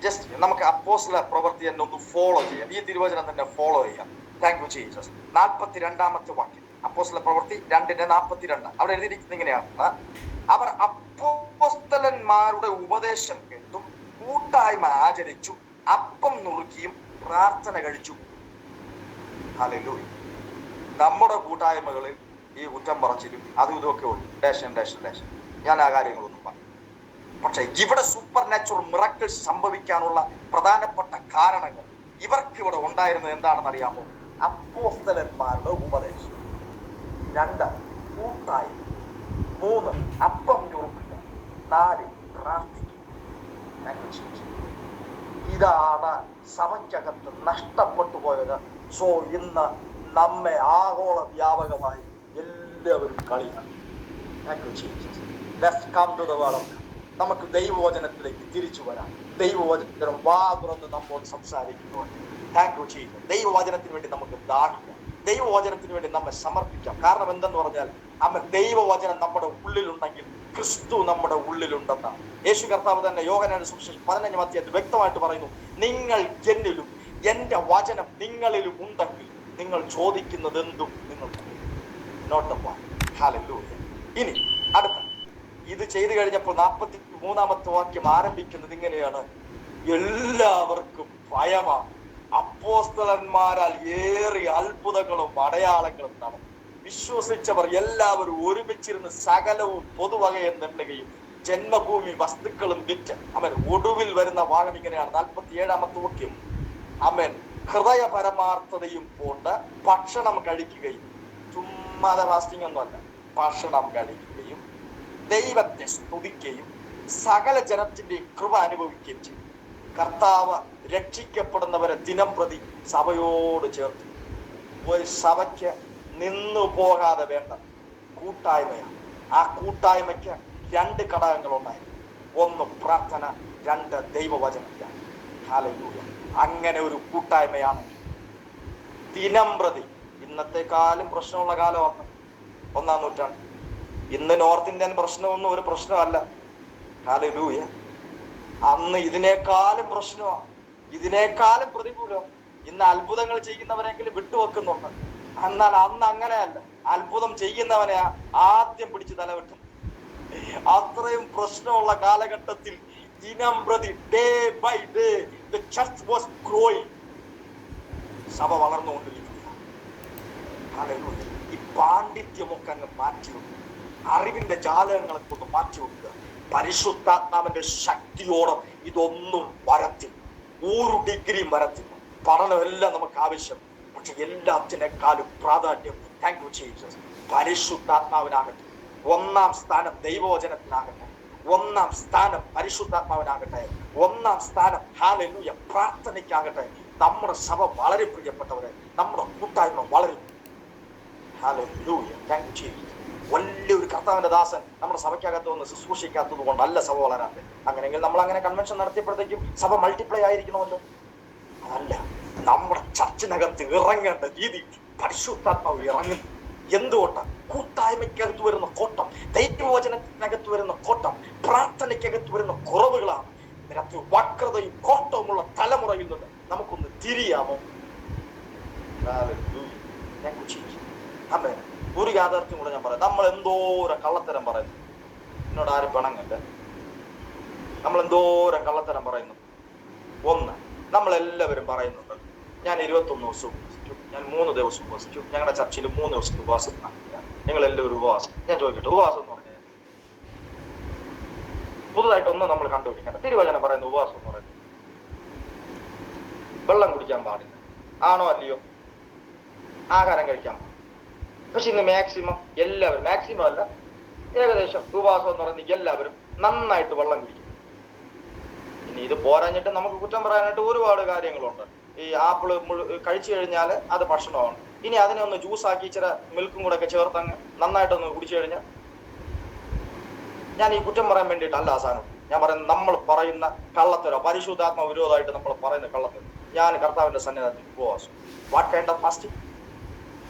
A: ജസ്റ്റ് നമുക്ക് അപ്പോസ്തല പ്രവൃത്തി തന്നെ ഒന്ന് ഫോളോ ചെയ്യാം, ഈ തിരുവചനം തന്നെ ഫോളോ ചെയ്യാം. Thank you Jesus. 42ാമത്തെ വാക്യം, അപ്പോസ്തല പ്രവൃത്തി 2:42. അവിടെ എഴുതിയിരിക്കുന്നത് ഇങ്ങനെയാണ്: അവർ അപ്പോസ്തലന്മാരുടെ ഉപദേശം കേട്ടും കൂട്ടായ്മ ആചരിച്ചു, അപ്പം നുറുക്കിയും പ്രാർത്ഥന കഴിച്ചു. ഹല്ലേലൂയ. നമ്മുടെ കൂട്ടായ്മകളിൽ ഈ കുറ്റം പറച്ചിലും അതും ഇതൊക്കെ ഉള്ളു. ഡേഷൻ ഞാൻ ആ കാര്യങ്ങളൊന്നും പറയും. പക്ഷെ ഇവിടെ സൂപ്പർ നാച്ചുറൽ മിറക്കിൾസ് സംഭവിക്കാനുള്ള പ്രധാനപ്പെട്ട കാരണങ്ങൾ ഇവർക്ക് ഇവിടെ ഉണ്ടായിരുന്നത് എന്താണെന്ന് അറിയാമോ? അപ്പോസ്തലന്മാരുടെ ഉപദേശം, 2 കൂട്ടായ്മ, 3 അപ്പം നുറുക്കുക, 4 പ്രാർത്ഥിക്കുക. ഇതാണ് സഭയ്ക്കകത്ത് നഷ്ടപ്പെട്ടു പോയത്. സോ ഇന്ന് നമ്മെ ആഗോള വ്യാപകമായി എല്ലാവരും കളിയാണ്. നമുക്ക് ദൈവവചനത്തിലേക്ക് തിരിച്ചു വരാം. ദൈവവചനം വാ തുറന്ന് നമ്മോട് സംസാരിക്കുന്നുണ്ട്. Thank you Jesus. ദൈവവചനത്തിന് വേണ്ടി നമുക്ക് ദാഹിക്കാം, ദൈവവചനത്തിന് വേണ്ടി നമ്മെ സമർപ്പിക്കാം. കാരണം എന്തെന്ന് പറഞ്ഞാൽ ദൈവവചനം നമ്മുടെ ഉള്ളിലുണ്ടെങ്കിൽ ക്രിസ്തു നമ്മുടെ ഉള്ളിലുണ്ടെന്നാണ് യേശു കർത്താവ് തന്നെ യോഹന്നാന്റെ സുവിശേഷം 15-ാം അധ്യായത്തിൽ വ്യക്തമായിട്ട് പറയുന്നു, നിങ്ങൾ എന്നിലും എന്റെ വചനം നിങ്ങളിലും ഉണ്ടെങ്കിൽ നിങ്ങൾ ചോദിക്കുന്നത് എന്തും നിങ്ങൾക്ക്. ഇനി അടുത്ത ഇത് ചെയ്തു കഴിഞ്ഞപ്പോൾ 43-ാമത്തെ വാക്യം ആരംഭിക്കുന്നത് ഇങ്ങനെയാണ്: എല്ലാവർക്കും ഭയമാണ്. അപ്പോസ്തലന്മാരാൽ ഏറിയ അത്ഭുതങ്ങളും അടയാളങ്ങളും നടന്നു. വിശ്വസിച്ചവർ എല്ലാവരും ഒരുമിച്ചിരുന്ന് സകലവും പൊതുവകയെന്നെണ്ണുകയും ജന്മഭൂമി വസ്തുക്കളും വിറ്റ് ഒടുവിൽ വരുന്ന ഭാഗം ഇങ്ങനെയാണ്. 47-ാമത്തെ വാക്യം, ഹൃദയ പരമാർത്ഥതയും കൊണ്ട് ഭക്ഷണം കഴിക്കുകയും, ചുമ്മാതെ ഫാസ്റ്റിംഗ് ഒന്നുമല്ല, ഭക്ഷണം കഴിക്കുകയും ദൈവത്തെ സ്തുതിക്കുകയും സകല ജനത്തിന്റെ കൃപ അനുഭവിക്കുകയും ചെയ്യും. കർത്താവ് രക്ഷിക്കപ്പെടുന്നവരെ ദിനം പ്രതി സഭയോട് ചേർത്തു. ഒരു സഭയ്ക്ക് നിന്നു പോകാതെ വേണ്ട കൂട്ടായ്മയാണ്. ആ കൂട്ടായ്മയ്ക്ക് 2 ഘടകങ്ങളുണ്ടായിരുന്നു. 1 പ്രാർത്ഥന, 2 ദൈവവചനത്തിലാണ്. ഹല്ലേലൂയ. അങ്ങനെ ഒരു കൂട്ടായ്മയാണ് ദിനം പ്രതി. ഇന്നത്തെക്കാളും പ്രശ്നമുള്ള കാലമാണ് 1-ാം നൂറ്റാണ്ട്. ഇന്ന് നോർത്ത് ഇന്ത്യൻ പ്രശ്നമൊന്നും ഒരു പ്രശ്നമല്ല. ഹല്ലേലൂയ. അന്ന് ഇതിനേക്കാളും പ്രശ്നമാണ്, ഇതിനേക്കാളും പ്രതികൂലം. ഇന്ന് അത്ഭുതങ്ങൾ ചെയ്യുന്നവരെങ്കിലും വിട്ടുവെക്കുന്നുണ്ട്. എന്നാൽ അന്ന് അങ്ങനെയല്ല. അത്ഭുതം ചെയ്യുന്നവനെ ആദ്യം പിടിച്ച് തലവെട്ടും. അത്രയും പ്രശ്നമുള്ള കാലഘട്ടത്തിൽ ദിനം പ്രതി, day by day, the church was growing. സഭ വളർന്നുകൊണ്ടിരിക്കുക. ഈ പാണ്ഡിത്യമൊക്കെ അങ്ങ് മാറ്റിവെക്കുക, അറിവിന്റെ ജാലകങ്ങളെ കൊണ്ട് മാറ്റിവെക്കുക. പരിശുദ്ധാത്മാവിന്റെ ശക്തിയോടെ ഇതൊന്നും വരത്തില്ല, 1 ഡിഗ്രിയും വരത്തില്ല. പഠനമെല്ലാം നമുക്ക് ആവശ്യം, പക്ഷെ എല്ലാത്തിനേക്കാളും പ്രാധാന്യം താങ്ക് യു ജീസസ് പരിശുദ്ധാത്മാവിനാകട്ടെ. 1-ാം സ്ഥാനം ദൈവവചനത്തിനാകട്ടെ, 1-ാം സ്ഥാനം പരിശുദ്ധാത്മാവിനാകട്ടെ, 1-ാം സ്ഥാനം ഹല്ലേലൂയ പ്രാർത്ഥനയ്ക്കാകട്ടെ. നമ്മുടെ സഭ വളരെ പ്രിയപ്പെട്ടവരെ, നമ്മുടെ കൂട്ടായ്മ വളരെ ഹല്ലേലൂയ താങ്ക് യു ജീസസ്. വലിയൊരു കർത്താവിന്റെ ദാസൻ നമ്മുടെ സഭയ്ക്കകത്ത് വന്ന് ശുശ്രൂഷിക്കാത്തത് കൊണ്ടല്ല സഭ വളരാതെ. അങ്ങനെയെങ്കിൽ നമ്മൾ അങ്ങനെ കൺവെൻഷൻ നടത്തിയപ്പോഴത്തേക്കും സഭ മൾട്ടിപ്ലൈ ആയിരിക്കണമല്ലോ. അതല്ല, നമ്മുടെ ചർച്ചിനകത്ത് ഇറങ്ങേണ്ട രീതി പരിശുദ്ധാത്മാവ് ഇറങ്ങുന്നു. എന്തുകൊണ്ടാണ്? കൂട്ടായ്മയ്ക്കകത്ത് വരുന്ന കോട്ടം, ദൈവവചനത്തിനകത്ത് വരുന്ന കോട്ടം, പ്രാർത്ഥനയ്ക്കകത്ത് വരുന്ന കുറവുകളാണ്. ഇതിനകത്ത് വക്രതയും കോട്ടവുമുള്ള തലമുറയിൽ നിന്ന് നമുക്കൊന്ന് തിരിയാമോ? ഒരു യാഥാർത്ഥ്യം കൂടെ ഞാൻ പറയാം. നമ്മൾ എന്തോരം കള്ളത്തരം പറയുന്നു. എന്നോട് ആരും പിണങ്ങല്ല. നമ്മൾ എന്തോരം കള്ളത്തരം പറയുന്നു. 1, നമ്മളെല്ലാവരും പറയുന്നുണ്ട്, ഞാൻ 21 ദിവസം ഉപവസിച്ചു, ഞാൻ 3 ദിവസം ഉപവസിച്ചു, ഞങ്ങളുടെ ചർച്ചയിൽ 3 ദിവസത്തെ ഉപവാസം ഞങ്ങൾ എല്ലാവരും ഉപവാസം. ഞാൻ ചോദിക്കട്ടെ, ഉപവാസം എന്ന് പറഞ്ഞാൽ പുതുതായിട്ടൊന്നും നമ്മൾ കണ്ടുപിടിക്കണ്ട. തിരുവചനം പറയുന്ന ഉപവാസം എന്ന് പറയുന്നത് വെള്ളം കുടിക്കാൻ പാടില്ല, ആണോ അല്ലയോ? ആഹാരം കഴിക്കാൻ പാടില്ല. പക്ഷെ ഇന്ന് മാക്സിമം എല്ലാവരും, മാക്സിമം അല്ല ഏകദേശം ഉപവാസം എന്ന് പറയുന്നത് എല്ലാവരും നന്നായിട്ട് വെള്ളം കുടിക്കും. ഇനി ഇത് പോരാഞ്ഞിട്ട് നമുക്ക് കുറ്റം പറയാനായിട്ട് ഒരുപാട് കാര്യങ്ങളുണ്ട്. ഈ ആപ്പിള് കഴിച്ചു കഴിഞ്ഞാൽ അത് ഭക്ഷണമാണ്. ഇനി അതിനെ ഒന്ന് ജ്യൂസാക്കി ഇച്ചിരി മിൽക്കും കൂടെ ഒക്കെ ചേർത്തങ്ങ് നന്നായിട്ടൊന്ന് കുടിച്ചു കഴിഞ്ഞാൽ, ഞാൻ ഈ കുറ്റം പറയാൻ വേണ്ടിയിട്ടല്ല ആ സാധനം. ഞാൻ പറയുന്നത് നമ്മൾ പറയുന്ന കള്ളത്തരോ പരിശുദ്ധാത്മ വിരോധമായിട്ട് നമ്മൾ പറയുന്ന കള്ളത്തരം. ഞാൻ കർത്താവിന്റെ സന്നിധാനത്തിൽ ഉപവാസം. What kind of fasting?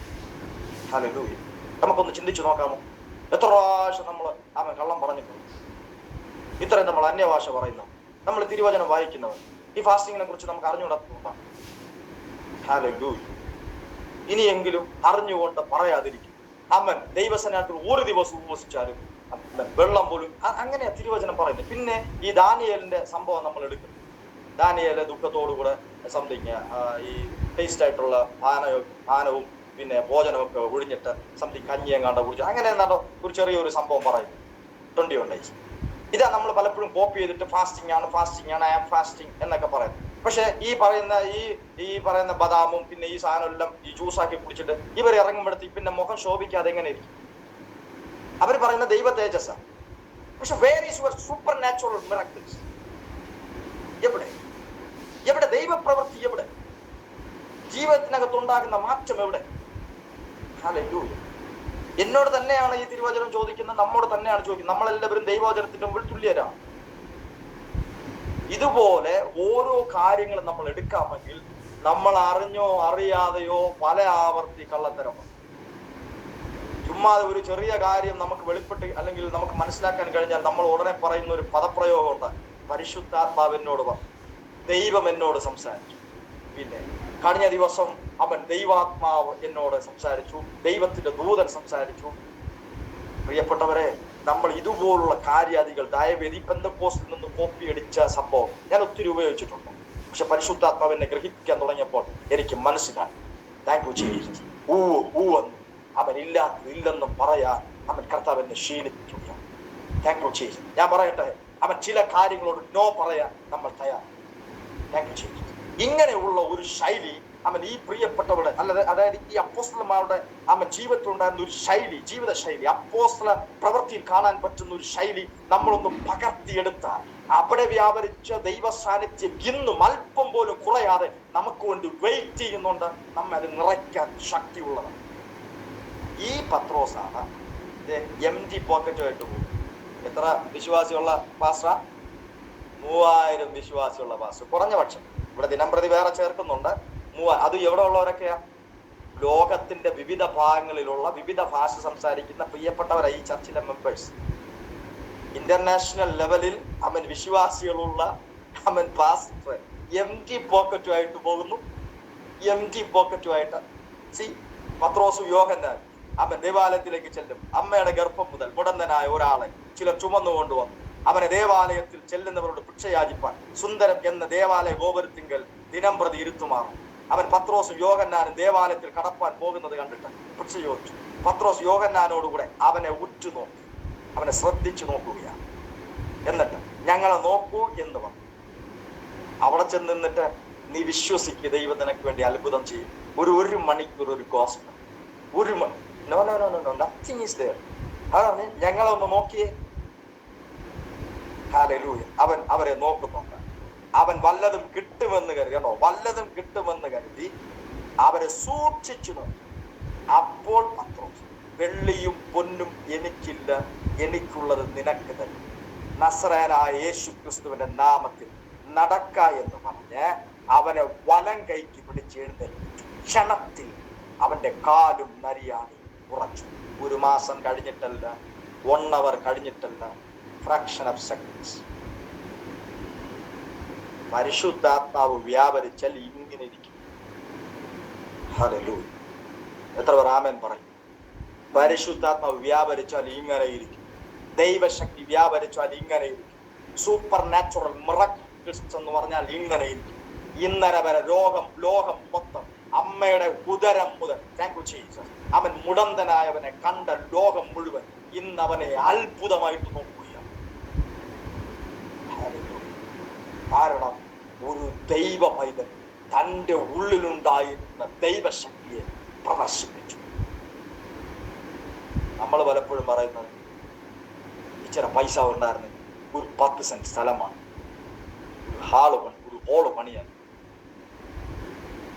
A: Hallelujah. നമുക്കൊന്ന് ചിന്തിച്ചു നോക്കാമോ? എത്ര പ്രാവശ്യം നമ്മൾ കള്ളം പറഞ്ഞിട്ടുണ്ട്? ഇത്രയും നമ്മൾ അന്യഭാഷ പറയുന്നു, നമ്മൾ തിരുവചനം വായിക്കുന്നവർ. ഈ ഫാസ്റ്റിങ്ങിനെ കുറിച്ച് നമുക്ക് അറിഞ്ഞുകൂടാ. ഹല്ലേലൂയ. ഇനിയെങ്കിലും അറിഞ്ഞുകൊണ്ട് പറയാതിരിക്കും. ദൈവസന്നിധാനത്തിൽ 1 ദിവസം ഉപവസിച്ചാലും വെള്ളം പോലും, അങ്ങനെയാ തിരുവചനം പറയുന്നത്. പിന്നെ ഈ ദാനിയേലിന്റെ സംഭവം നമ്മൾ എടുക്കും. ദാനിയേല് ദുഃഖത്തോടുകൂടെ സംതിങ് ഈ ടേസ്റ്റ് ആയിട്ടുള്ള പാനവും പിന്നെ ഭോജനമൊക്കെ ഒഴിഞ്ഞിട്ട് സംതിങ് കഞ്ഞിയും കണ്ട കുടിച്ചു, അങ്ങനെ എന്താണോ ഒരു ചെറിയൊരു സംഭവം പറയുന്നത് 21 days. ഇതാ നമ്മൾ പലപ്പോഴും കോപ്പി ചെയ്തിട്ട് ഫാസ്റ്റിംഗ് ആണ് ഐ ആം ഫാസ്റ്റിംഗ് എന്നൊക്കെ പറയുന്നത്. പക്ഷെ ഈ പറയുന്ന ബദാമും പിന്നെ ഈ സാധനം എല്ലാം ഈ ജ്യൂസാക്കി കുടിച്ചിട്ട് ഇവർ ഇറങ്ങുമ്പോഴത്തേക്ക് പിന്നെ മുഖം ശോഭിക്കാതെ എങ്ങനെ ഇരിക്കും? അവർ പറയുന്ന ദൈവ തേജസ്സാണ്. പക്ഷെ where is your supernatural miracles? എവിടെ? എവിടെ? ദൈവപ്രവൃത്തി എവിടെ? ജീവിതത്തിനകത്തുണ്ടാകുന്ന മാറ്റം എവിടെ? ഹല്ലേലൂയ. എന്നോട് തന്നെയാണ് ഈ തിരുവചനം ചോദിക്കുന്നത്, നമ്മോട് തന്നെയാണ് ചോദിക്കുന്നത്. നമ്മളെല്ലാവരും ദൈവവചനത്തിന്റെ മുമ്പിൽ തുല്യരാണ്. ഇതുപോലെ ഓരോ കാര്യങ്ങളും നമ്മൾ എടുക്കാമെങ്കിൽ നമ്മൾ അറിഞ്ഞോ അറിയാതെയോ പല ആവർത്തി കള്ളത്തരമാണ്. ചുമ്മാ ഒരു ചെറിയ കാര്യം നമുക്ക് വെളിപ്പെട്ട് അല്ലെങ്കിൽ നമുക്ക് മനസ്സിലാക്കാൻ കഴിഞ്ഞാൽ നമ്മൾ ഉടനെ പറയുന്ന ഒരു പദപ്രയോഗം ഉണ്ട്, പരിശുദ്ധാത്മാവ് എന്നോട് പറഞ്ഞു, ദൈവം എന്നോട് സംസാരിച്ചു. പിന്നെ കഴിഞ്ഞ ദിവസം അവൻ ദൈവാത്മാവ് എന്നോട് സംസാരിച്ചു, ദൈവത്തിന്റെ ദൂതൻ സംസാരിച്ചു. പ്രിയപ്പെട്ടവരെ, നമ്മൾ ഇതുപോലുള്ള കാര്യാദികൾ ദയവേദി പെന്തക്കോസ്റ്റിൽ നിന്ന് കോപ്പി അടിച്ച സംഭവം ഞാൻ ഒത്തിരി ഉപയോഗിച്ചിട്ടുണ്ട്. പക്ഷെ പരിശുദ്ധാത്മാവ് എന്നെ ഗ്രഹിക്കാൻ തുടങ്ങിയപ്പോൾ എനിക്ക് മനസ്സിലായി. Thank you Jesus. എന്ന് അവൻ ഇല്ലെന്നും പറയാൻ അവൻ കർത്താവ് എന്നെ ക്ഷീണിപ്പിക്കുക. Thank you Jesus. ഞാൻ പറയട്ടെ, അവൻ ചില കാര്യങ്ങളോട് നോ പറയാൻ നമ്മൾ തയ്യാർ. Thank you Jesus. ഇങ്ങനെയുള്ള ഒരു ശൈലി അവൻ ഈ പ്രിയപ്പെട്ടവരുടെ അതായത് ഈ അപ്പോസ്തലന്മാരുടെ അവൻ ജീവിതത്തിലുണ്ടായിരുന്ന ഒരു ശൈലി, ജീവിത ശൈലി, അപ്പോസ്തല പ്രവൃത്തിയിൽ കാണാൻ പറ്റുന്ന ഒരു ശൈലി നമ്മളൊന്ന് പകർത്തിയെടുത്താൽ അവിടെ വ്യാപരിച്ച ദൈവ സാന്നിധ്യം ഇന്നും അല്പം പോലും കുറയാതെ നമുക്ക് വേണ്ടി വെയിറ്റ് ചെയ്യുന്നുണ്ട്. നമ്മെ അത് നിറയ്ക്കാൻ ശക്തിയുള്ളതാണ്. ഈ പത്രോസാണ് empty പോക്കറ്റുമായിട്ട് പോകും. എത്ര വിശ്വാസിയുള്ള പാസ്റ്റർ? 3000 വിശ്വാസിയുള്ള പാസ്റ്റർ, കുറഞ്ഞ പക്ഷം. ഇവിടെ ദിനംപ്രതി വേറെ ചേർക്കുന്നുണ്ട്. അത് എവിടെ ഉള്ളവരൊക്കെയാ? ലോകത്തിന്റെ വിവിധ ഭാഗങ്ങളിലുള്ള വിവിധ ഭാഷ സംസാരിക്കുന്ന പ്രിയപ്പെട്ടവരായി ഈ ചർച്ചിലെ മെമ്പേഴ്സ്. ഇന്റർനാഷണൽ ലെവലിൽ അവൻ വിശ്വാസികളുള്ള അവൻ പാസ്റ്റർ empty പോക്കറ്റുമായിട്ട് പോകുന്നു. empty പോക്കറ്റുമായിട്ട് പത്രോസും യോഹന്നാൻ അവൻ ദേവാലയത്തിലേക്ക് ചെല്ലും. അമ്മയുടെ ഗർഭം മുതൽ മുടന്തനായ ഒരാളെ ചിലർ ചുമന്നുകൊണ്ടുവന്നു. അവനെ ദേവാലയത്തിൽ ചെല്ലുന്നവരോട് ഭിക്ഷയാചിപ്പാൻ സുന്ദരം എന്ന ദേവാലയ ഗോപുരത്തിങ്കൽ ദിനം പ്രതി ഇരുത്തുമാറും. അവൻ പത്രോസും യോഹന്നാനും ദേവാലയത്തിൽ കടപ്പാൻ പോകുന്നത് കണ്ടിട്ട് ഭിക്ഷ ചോദിച്ചു. പത്രോസ് യോഹന്നാനോടുകൂടെ അവനെ ഉറ്റുനോക്കി, അവനെ ശ്രദ്ധിച്ചു നോക്കുകയാണ്. എന്നിട്ട് ഞങ്ങളെ നോക്കൂ എന്ന് പറഞ്ഞു. അവിടെ ചെന്ന് നിന്നിട്ട് നീ വിശ്വസിക്കുക, ദൈവം നിനക്ക് വേണ്ടി അത്ഭുതം ചെയ്യും. ഒരു മണിക്കൂർ ഒരു ഗോസ്പൽ, ഒരു മണി. No no no no nothing is there. അതാണ് ഞങ്ങളെ ഒന്ന് നോക്കിയേ. ഹല്ലേലൂയ. അവൻ അവരെ നോക്കുന്നുണ്ട്. അവൻ വല്ലതും കിട്ടുമെന്ന് കരുതി, വല്ലതും കിട്ടുമെന്ന് കരുതി അവരെ സൂക്ഷിച്ചു നോക്കി. അപ്പോൾ പത്രോസ്, വെള്ളിയും പൊന്നും എനിക്കില്ല, എനിക്കുള്ളത് നിനക്ക് തരും. നസറേയനായ യേശു ക്രിസ്തുവിന്റെ നാമത്തിൽ നടക്ക എന്ന് പറഞ്ഞ് അവനെ വലം കൈക്ക് പിടിച്ച് എഴുന്നേൽപ്പിച്ചു. ക്ഷണത്തിൽ അവന്റെ കാലും നരിയാണി ഉറച്ചു. 1 മാസം കഴിഞ്ഞിട്ടല്ല, 1 hour കഴിഞ്ഞിട്ടല്ല, ഫ്രാക്ഷൻ ഓഫ് സെക്കൻഡ്സ്. പരിശുദ്ധാത്മാവ് വ്യാപരിച്ചാൽ ഇങ്ങനെ ഇരിക്കും. ഹല്ലേലൂയ. എത്ര പേർ ആമേൻ പറയും? പരിശുദ്ധാത്മാവ് വ്യാപരിച്ചാൽ ഇങ്ങനെ ഇരിക്കും. ദൈവശക്തി വ്യാപരിച്ചാൽ ഇങ്ങനെ ഇരിക്കും. സൂപ്പർ നാച്ചുറൽ മിറക്കിൾസ് എന്ന് പറഞ്ഞാൽ ഇങ്ങനെ ഇരിക്കും. ഇന്നലെ വരെ ലോകം മൊത്തം അമ്മയുടെ ഉദരം മുതൽ, താങ്ക് യു ജീസസ്, അവൻ മുടന്തനായവനെ കണ്ട ലോകം മുഴുവൻ ഇന്ന് അവനെ അത്ഭുതമായിട്ട് നോക്കുകയാണ്. കാരണം ഒരു ദൈവ പൈതൽ തൻ്റെ ഉള്ളിലുണ്ടായിരുന്ന ദൈവശക്തിയെ പ്രദർശിപ്പിച്ചു. നമ്മൾ പലപ്പോഴും പറയുന്നത് ഇച്ചിരി പൈസ ഉണ്ടായിരുന്നെങ്കിൽ ഒരു 10 സെന്റ് സ്ഥലമാണ്, ഒരു ഹോള് പണിയാണ്,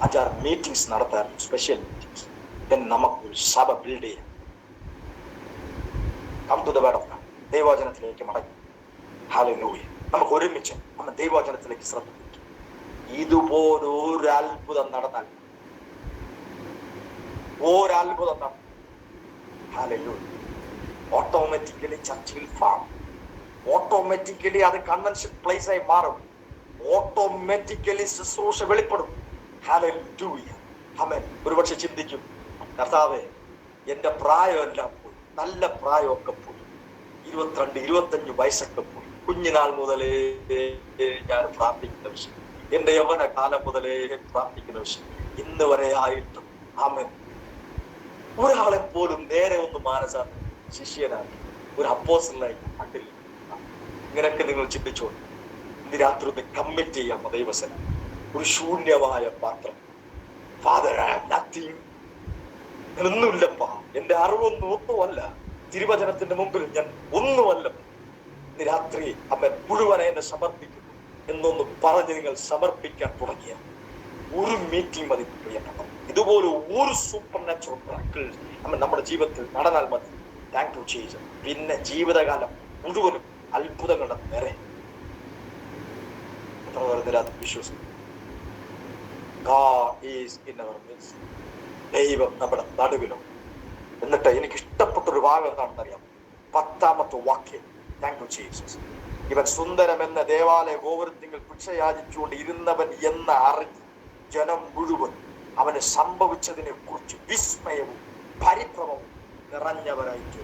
A: 5-6 മീറ്റിംഗ്സ് നടത്താറുണ്ട്, സ്പെഷ്യൽ മീറ്റിംഗ്സ്. നമുക്കൊരു സഭ ബിൽഡ് ചെയ്യാം. Come to the word of God. ദൈവവചനത്തിലേക്ക് മടങ്ങി. ഹല്ലേലൂയ. നമുക്ക് ഒരുമിച്ച് നമ്മൾ ദൈവവചനത്തിലേക്ക് ശ്രദ്ധിക്കും. ഇതുപോലെ അത്ഭുതം നടന്നാൽ, hallelujah, automatically church will farm. Automatically അത് കൺവെൻഷൻ പ്ലേസ് ആയി മാറും. ഓട്ടോമാറ്റിക്കലി ശുശ്രൂഷ വെളിപ്പെടും. ഹല്ലേലൂയ. ആമേൻ. ഒരുപക്ഷെ ചിന്തിക്കും, കർത്താവേ, എന്റെ പ്രായമെല്ലാം പോയി, നല്ല പ്രായമൊക്കെ പോയി, 22-25 വയസ്സൊക്കെ പോയി, കുഞ്ഞുനാൾ മുതലേ ഞാൻ പ്രാർത്ഥിക്കുന്ന വിഷയം, എന്റെ യൗവന കാലം മുതലേ പ്രാർത്ഥിക്കുന്ന വിഷയം, ഇന്ന് വരെ ആയിട്ടും ആമേൻ ഒരാളെ പോലും നേരെ ഒന്ന് മാനസാന്തരം ശിഷ്യനാക്കി ഒരു അപ്പോസ്തലനായി കണ്ടില്ല. ഇങ്ങനെയൊക്കെ നിങ്ങൾ ചിന്തിച്ചോ. ഇന്ന് രാത്രി ഒന്ന് കമ്മിറ്റ് ചെയ്യാമോ ദൈവസേന? ഒരു ശൂന്യമായ പാത്രം. Father, I am nothing. ഒന്നുമില്ലപ്പാ, എന്റെ ഒന്നുമല്ല, തിരുവചനത്തിന്റെ മുമ്പിൽ ഞാൻ ഒന്നുമല്ല. ഇന്ന് രാത്രി അവൻ മുഴുവനെ എന്നെ സമർപ്പിക്കുന്നു. എന്നൊന്ന് പറഞ്ഞ് നിങ്ങൾ സമർപ്പിക്കാൻ തുടങ്ങിയ ഒരു മീറ്റിംഗ് മതി പ്രിയപ്പെട്ടത്. ഇതുപോലെ ഒരു സൂപ്പർ നാച്ചുറൽ മിറക്കിൾ നമ്മുടെ ജീവിതത്തിൽ നടന്നാൽ മതി. Thank you Jesus. പിന്നെ ജീവിതകാലം മുഴുവനും അത്ഭുതങ്ങളുടെ നിറയെ. എത്ര പേർ വിശ്വസിക്കും? God is in our midst. ദൈവം നമ്മുടെ നടുവിലും. എന്നിട്ട് എനിക്ക് ഇഷ്ടപ്പെട്ടൊരു ഭാഗം എന്താണെന്നറിയാം? 10ാമത്തെ വാക്യം. Thank you Jesus. ഇവൻ സുന്ദരമെന്ന ദേവാലയ ഗോപുരത്തിങ്കിൽ ഭിക്ഷ യാചിച്ചുകൊണ്ട് ഇരുന്നവൻ എന്ന് അറിഞ്ഞ് ജനം മുഴുവൻ അവന് സംഭവിച്ചതിനെ കുറിച്ച് വിസ്മയവും പരിഭ്രമവും നിറഞ്ഞവരായിട്ട്.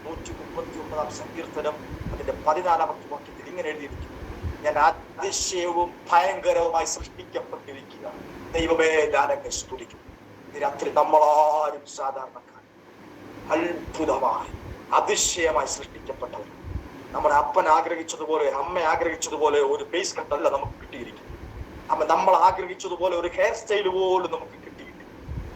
A: 139 സങ്കീർത്തനം അതിന്റെ 14ാമത്തെ വാക്യത്തിൽ ഇങ്ങനെ എഴുതിയിരിക്കുന്നു: ഞാൻ അതിശയവും ഭയങ്കരവുമായി സൃഷ്ടിക്കപ്പെട്ടിരിക്കുക. ദൈവമേ, ഞാനങ്ങ് സ്തുതിക്കും. രാത്രി നമ്മളാരും സാധാരണക്കാർ, അത്ഭുതമായി അതിശയമായി സൃഷ്ടിക്കപ്പെട്ടവർ. നമ്മുടെ അപ്പൻ ആഗ്രഹിച്ചതുപോലെ, അമ്മ ആഗ്രഹിച്ചതുപോലെ ഒരു ഫേസ് കട്ടല്ല നമുക്ക് കിട്ടിയിരിക്കും. നമ്മൾ ആഗ്രഹിച്ചതുപോലെ ഒരു ഹെയർ സ്റ്റൈല് പോലും നമുക്ക് കിട്ടിയില്ല.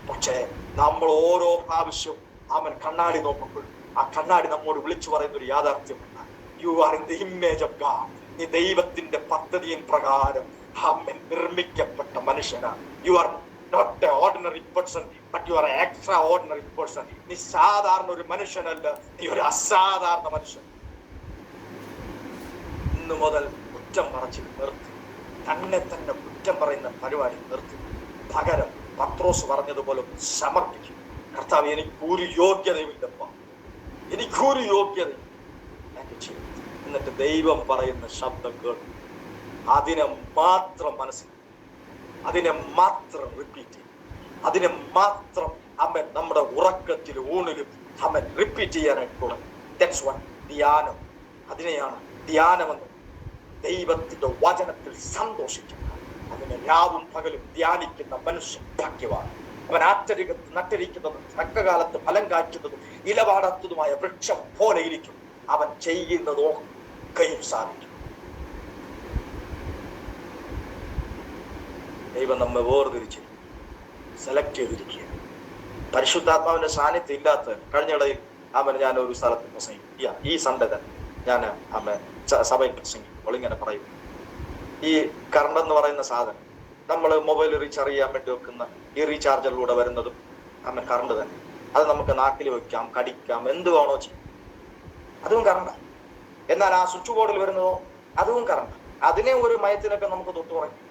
A: പക്ഷേ നമ്മൾ ഓരോ പ്രാവശ്യവും അവൻ കണ്ണാടി നോക്കുമ്പോൾ ആ കണ്ണാടി നമ്മോട് വിളിച്ചു പറയുന്ന ഒരു യാഥാർത്ഥ്യമുണ്ട്: you are in the image of God. നീ ദൈവത്തിന്റെ പദ്ധതിயின் പ്രകാരം അവൻ നിർമ്മിക്കപ്പെട്ട മനുഷ്യനാണ്. You are not a ordinary person, but you are extraordinary person. നീ സാധാരണ ഒരു മനുഷ്യനല്ല, നീ ഒരു അസാധാരണ മനുഷ്യൻ. ഇന്നു മുതൽ കുറ്റം പറച്ച് നിർത്തി, തന്നെ കുറ്റം പറയുന്ന പരിപാടി നിർത്തി. പകരം പത്രോസ് പറഞ്ഞതുപോലെ സമർപ്പിക്കും. കർത്താവ്, എനിക്കൊരു യോഗ്യതയുമില്ലപ്പ, എനിക്കൊരു യോഗ്യത. എന്നിട്ട് ദൈവം പറയുന്ന ശബ്ദം കേട്ടു. അതിനെ മാത്രം മനസ്സിലാക്കി, അതിനെ മാത്രം റിപ്പീറ്റ് ചെയ്യും, അതിനെ മാത്രം അവൻ നമ്മുടെ ഉറക്കത്തിലും ഊണിലും അവൻ റിപ്പീറ്റ് ചെയ്യാനായിട്ട് തുടങ്ങി. ദാറ്റ്സ് വാട്ട് ധ്യാനം. അതിനെയാണ് ധ്യാനമെന്ന്. ദൈവത്തിന്റെ വചനത്തിൽ സന്തോഷിക്കുക, അതിനെ രാവും പകലും ധ്യാനിക്കുന്ന മനുഷ്യൻ ഭാഗ്യവാൻ. അവൻ നട്ടിരിക്കുന്നതും തക്കകാലത്ത് ഫലം കായ്ക്കുന്നതും ഇലപാടാത്തതുമായ വൃക്ഷം പോലെ ഇരിക്കും. അവൻ ചെയ്യുന്നതൊക്കെയും സാധിക്കും. ദൈവം നമ്മെ വേർതിരിച്ച് സെലക്ട് ചെയ്തിരിക്കുക. പരിശുദ്ധാത്മാവിന്റെ സാന്നിധ്യം ഇല്ലാത്ത കഴിഞ്ഞിടയിൽ ഞാൻ ഒരു സ്ഥലത്ത് പ്രസംഗിക്കും. ഈ സൺഡേ തന്നെ ഞാൻ സഭയിൽ പ്രസംഗിക്കുമ്പോൾ ഇങ്ങനെ പറയും: ഈ കറണ്ട് എന്ന് പറയുന്ന സാധനം നമ്മൾ മൊബൈൽ റീചാർജ് ചെയ്യാൻ വേണ്ടി വെക്കുന്ന ഈ റീചാർജറിലൂടെ വരുന്നതും കറണ്ട് തന്നെ. അത് നമുക്ക് നാക്കിൽ വെക്കാം, കടിക്കാം, എന്ത് വേണോ ചെയ്യും. അതും കറണ്ടാണ്. എന്നാൽ ആ സ്വിച്ച് ബോർഡിൽ വരുന്നതോ അതും കറണ്ട്. അതിനെ ഒരു മയത്തിനൊക്കെ നമുക്ക് തൊട്ട് കുറയ്ക്കും.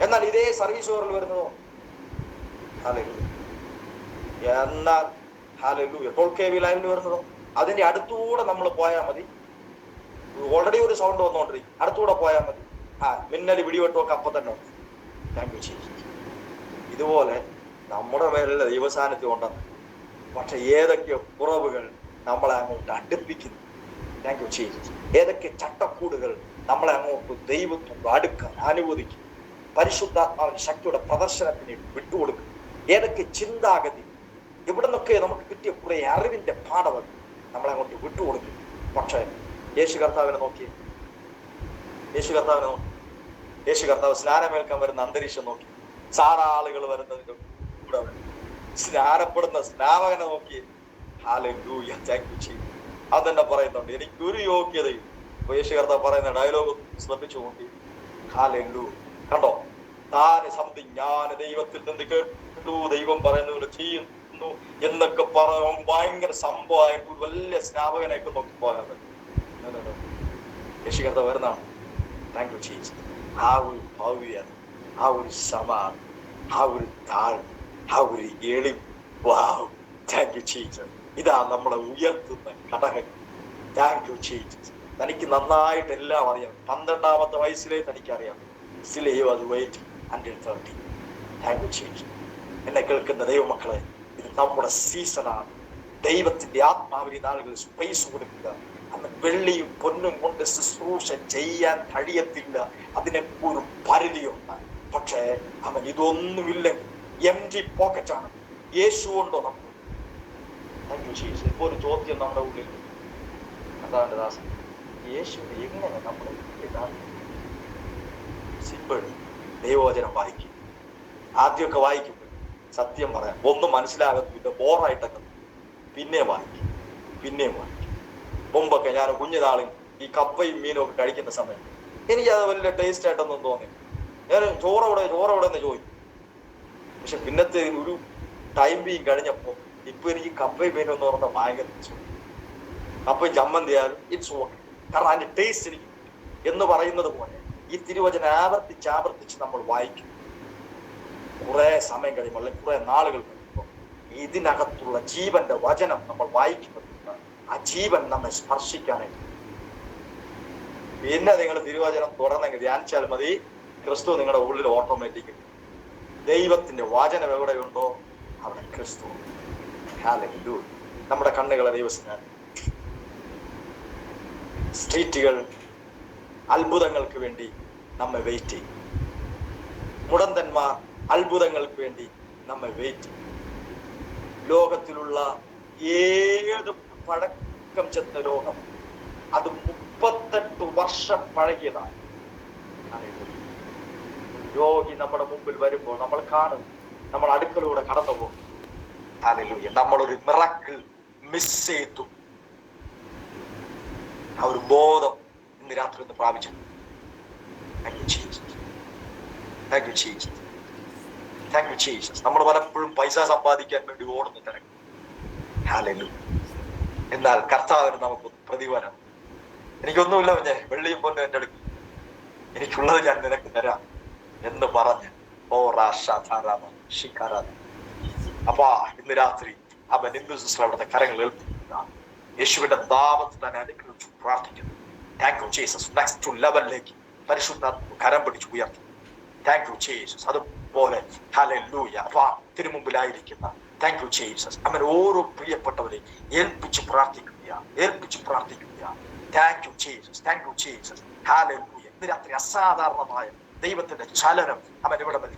A: എന്നാൽ ഇതേ സർവീസ് ഡോറിൽ വരുന്നതോ ഹല്ലേലൂയ. എന്നാൽ ഹല്ലേലൂയ 12 kV ലൈനിൽ വരുന്നതോ അതിന്റെ അടുത്തൂടെ നമ്മൾ പോയാൽ മതി. ഓൾറെഡി ഒരു സൗണ്ട് വന്നുകൊണ്ടിരിക്കും, അടുത്തൂടെ പോയാൽ മതി. മിന്നൽ പിടിവെട്ടുമൊക്കെ അപ്പൊ തന്നെ ഉണ്ട്. Thank you Jesus. ഇതുപോലെ നമ്മുടെ മേലുള്ള ദൈവസാന്നിധ്യം ഉണ്ടെന്ന്. പക്ഷെ ഏതൊക്കെയോ കുറവുകൾ നമ്മളെ അങ്ങോട്ട് അടുപ്പിക്കുന്നു. Thank you Jesus. ഏതൊക്കെ ചട്ടക്കൂടുകൾ നമ്മളെ അങ്ങോട്ട് ദൈവത്തോട് അടുക്കാൻ അനുവദിക്കും. പരിശുദ്ധാത്മാവിന്റെ ശക്തിയുടെ പ്രദർശനത്തിന് വിട്ടുകൊടുക്കും. ഏതൊക്കെ ചിന്താഗതി, ഇവിടെ നിന്നൊക്കെ നമുക്ക് കിട്ടിയ കുറെ അറിവിന്റെ പാഠങ്ങൾ നമ്മളെ അങ്ങോട്ട് വിട്ടുകൊടുക്കും. പക്ഷെ യേശു കർത്താവിനെ നോക്കി, യേശു കർത്താവ് സ്നാനമേൽക്കാൻ വരുന്ന അന്തരീക്ഷം നോക്കി, സാറാളുകൾ വരുന്നതിന്റെ കൂടെ സ്നാനപ്പെടുന്ന സ്നാപകനെ നോക്കി. Hallelujah, thank you Jesus. അതെന്നെ പറയുന്നുണ്ട്, എനിക്കൊരു യോഗ്യതയും. യേശു കർത്താവ് പറയുന്ന ഡയലോഗ് ശ്രദ്ധിച്ചു നോക്കി. ഹല്ലേലൂയ. കണ്ടോ, താന് സംതിങ് ഞാൻ ദൈവത്തിൽ നിന്ന് കേട്ടു, ദൈവം പറയുന്നത് ചെയ്യുന്നു എന്നൊക്കെ പറയാൻ ഭയങ്കര സംഭവമായിട്ട് വലിയ സ്നാപകനെയൊക്കെ നോക്കി പോകാൻ പറ്റും. യേശു കർത്താവ് വരുന്നതാണ്. Thank you Jesus. ആ ഒരു ഭവ്യത, ആ ഒരു സമാധാനം, ആ ഒരു താഴ്മ, ആ ഒരു എളിമ. വാവ്, താങ്ക് യു ജീസസ്. ഇതാ നമ്മളെ ഉയർത്തുന്ന ഘടകങ്ങൾ. Thank you Jesus. തനിക്ക് നന്നായിട്ട് എല്ലാം അറിയാം. 12ാമത്തെ വയസ്സിലേ തനിക്കറിയാം. Still he was waiting until 30. Thank you Jesus. എന്നെ കേൾക്കുന്ന ദൈവമക്കളെ, ഇത് നമ്മുടെ സീസണാണ്. ദൈവത്തിന്റെ ആത്മാവിന് നാളുകൾ സ്പേസ് കൊടുക്കുക. അന്ന് വെള്ളിയും പൊന്നും കൊണ്ട് ശുശ്രൂഷ ചെയ്യാൻ കഴിയത്തില്ല, അതിനൊക്കെ ഒരു പരിധിയുണ്ട്. പക്ഷേ അവൻ ഇതൊന്നുമില്ലെങ്കിൽ എംറ്റി പോക്കറ്റാണ്. യേശു കൊണ്ടോ നമ്മൾ. Thank you Jesus. ഇപ്പൊ ഒരു ചോദ്യം നമ്മുടെ ഉള്ളിൽ, അതാണ് ദാസൻ, യേശു എങ്ങനെ നമ്മുടെ സിമ്പിൾ. ദൈവവചനം വായിക്കും. ആദ്യമൊക്കെ വായിക്കുമ്പോൾ സത്യം പറയാം ഒന്നും മനസ്സിലാകത്തില്ല, ബോറായിട്ടൊക്കെ. പിന്നെയും വായിക്കും. മുമ്പൊക്കെ ഞാൻ കുഞ്ഞുനാളിൽ ഈ കപ്പയും മീനും ഒക്കെ കഴിക്കുന്ന സമയം എനിക്കത് വലിയ ടേസ്റ്റ് ആയിട്ടൊന്നും തോന്നി. ഞാൻ ചോറവിടെ എന്ന് ചോദിക്കും. പക്ഷെ പിന്നത്തെ ഒരു ടൈം ബീങ് കഴിഞ്ഞപ്പോ ഇപ്പൊ എനിക്ക് കപ്പയും മീനും എന്ന് പറഞ്ഞാൽ ഭയങ്കര കപ്പയും ചമ്മന്തിയാലും ഇറ്റ്സ് ഓക്കെ. കാരണം അതിന്റെ ടേസ്റ്റ് എനിക്ക് എന്ന് പറയുന്നത് പോലെ ഈ തിരുവചനം ആവർത്തിച്ച് നമ്മൾ വായിക്കും. കുറെ സമയം കഴിയുമ്പോൾ അല്ലെങ്കിൽ കുറെ നാളുകൾ കഴിയുമ്പോൾ ഇതിനകത്തുള്ള ജീവന്റെ വചനം നമ്മൾ വായിക്കുന്നത് ആ ജീവൻ നമ്മെ സ്പർശിക്കാനായിട്ട്. പിന്നെ നിങ്ങൾ തിരുവചനം തുടർന്നെങ്കിൽ ധ്യാനിച്ചാൽ മതി, ക്രിസ്തു നിങ്ങളുടെ ഉള്ളിൽ ഓട്ടോമാറ്റിക്. ദൈവത്തിന്റെ വചനം എവിടെയുണ്ടോ അവിടെ ക്രിസ്തു. ഹല്ലേലൂയ. നമ്മുടെ കണ്ണുകളെ ദൈവസ്നേഹം. സ്ട്രീറ്റുകൾ അത്ഭുതങ്ങൾക്ക് വേണ്ടി നമ്മെ വെയിറ്റ് ചെയ്യും. മുടന്തന്മാർ അത്ഭുതങ്ങൾക്ക് വേണ്ടി നമ്മെ വെയിറ്റ് ചെയ്യും. ലോകത്തിലുള്ള ഏത് പഴക്കം ചെന്ന രോഗം അത് 38 വർഷം പഴകിയതാണ്. രോഗി നമ്മുടെ മുമ്പിൽ വരുമ്പോൾ നമ്മൾ കാണും, നമ്മൾ അടുക്കലൂടെ കടന്നു പോകും. ഹല്ലേലൂയ. നമ്മളൊരു മിറക്കിൾ മിസ് ചെയ്തു. ആ ഒരു ബോധം ഇന്ന് രാത്രി ഒന്ന് പ്രാപിച്ചു. നമ്മൾ പലപ്പോഴും പൈസ സമ്പാദിക്കാൻ വേണ്ടി ഓടുന്നു തിരക്ക്. ഹല്ലേലൂയ. എന്നാൽ കർത്താവിന് നമുക്ക് പ്രതിഫലം. എനിക്കൊന്നുമില്ല കുഞ്ഞെ, വെള്ളിയും പൊന്നും എന്റെ അടുത്ത്, എനിക്കുള്ളത് ഞാൻ നിനക്ക് തരാം എന്ന് പറഞ്ഞ് അപ്പൊ ഇന്ന് രാത്രി അവൻ ഹിന്ദു സിസ്റ്റർ അവിടുത്തെ കരങ്ങൾ ഏൽപ്പിക്കുക. യേശുവിന്റെ നാമത്തിൽ തന്നെ അനുഗ്രഹിച്ചു പ്രാർത്ഥിക്കുന്നു. Thank you Jesus. നെക്സ്റ്റ് ലെവലിലേക്ക് പരിശുദ്ധാത്മ കരം പിടിച്ചു ഉയർത്തി. Thank you Jesus. അതുപോലെ ഹല്ലേലൂയ. അപ്പൊ തിരുമുമ്പിലായിരിക്കുന്ന താങ്ക് യു ജീസസ്. അവൻ ഓരോ പ്രിയപ്പെട്ടവരെ ഏൽപ്പിച്ച് പ്രാർത്ഥിക്കുക. Thank you Jesus. Thank you Jesus. Hallelujah. ഇന്ന് രാത്രി അസാധാരണമായ ദൈവത്തിന്റെ ചലനം അവൻ ഇവിടെ മേൽ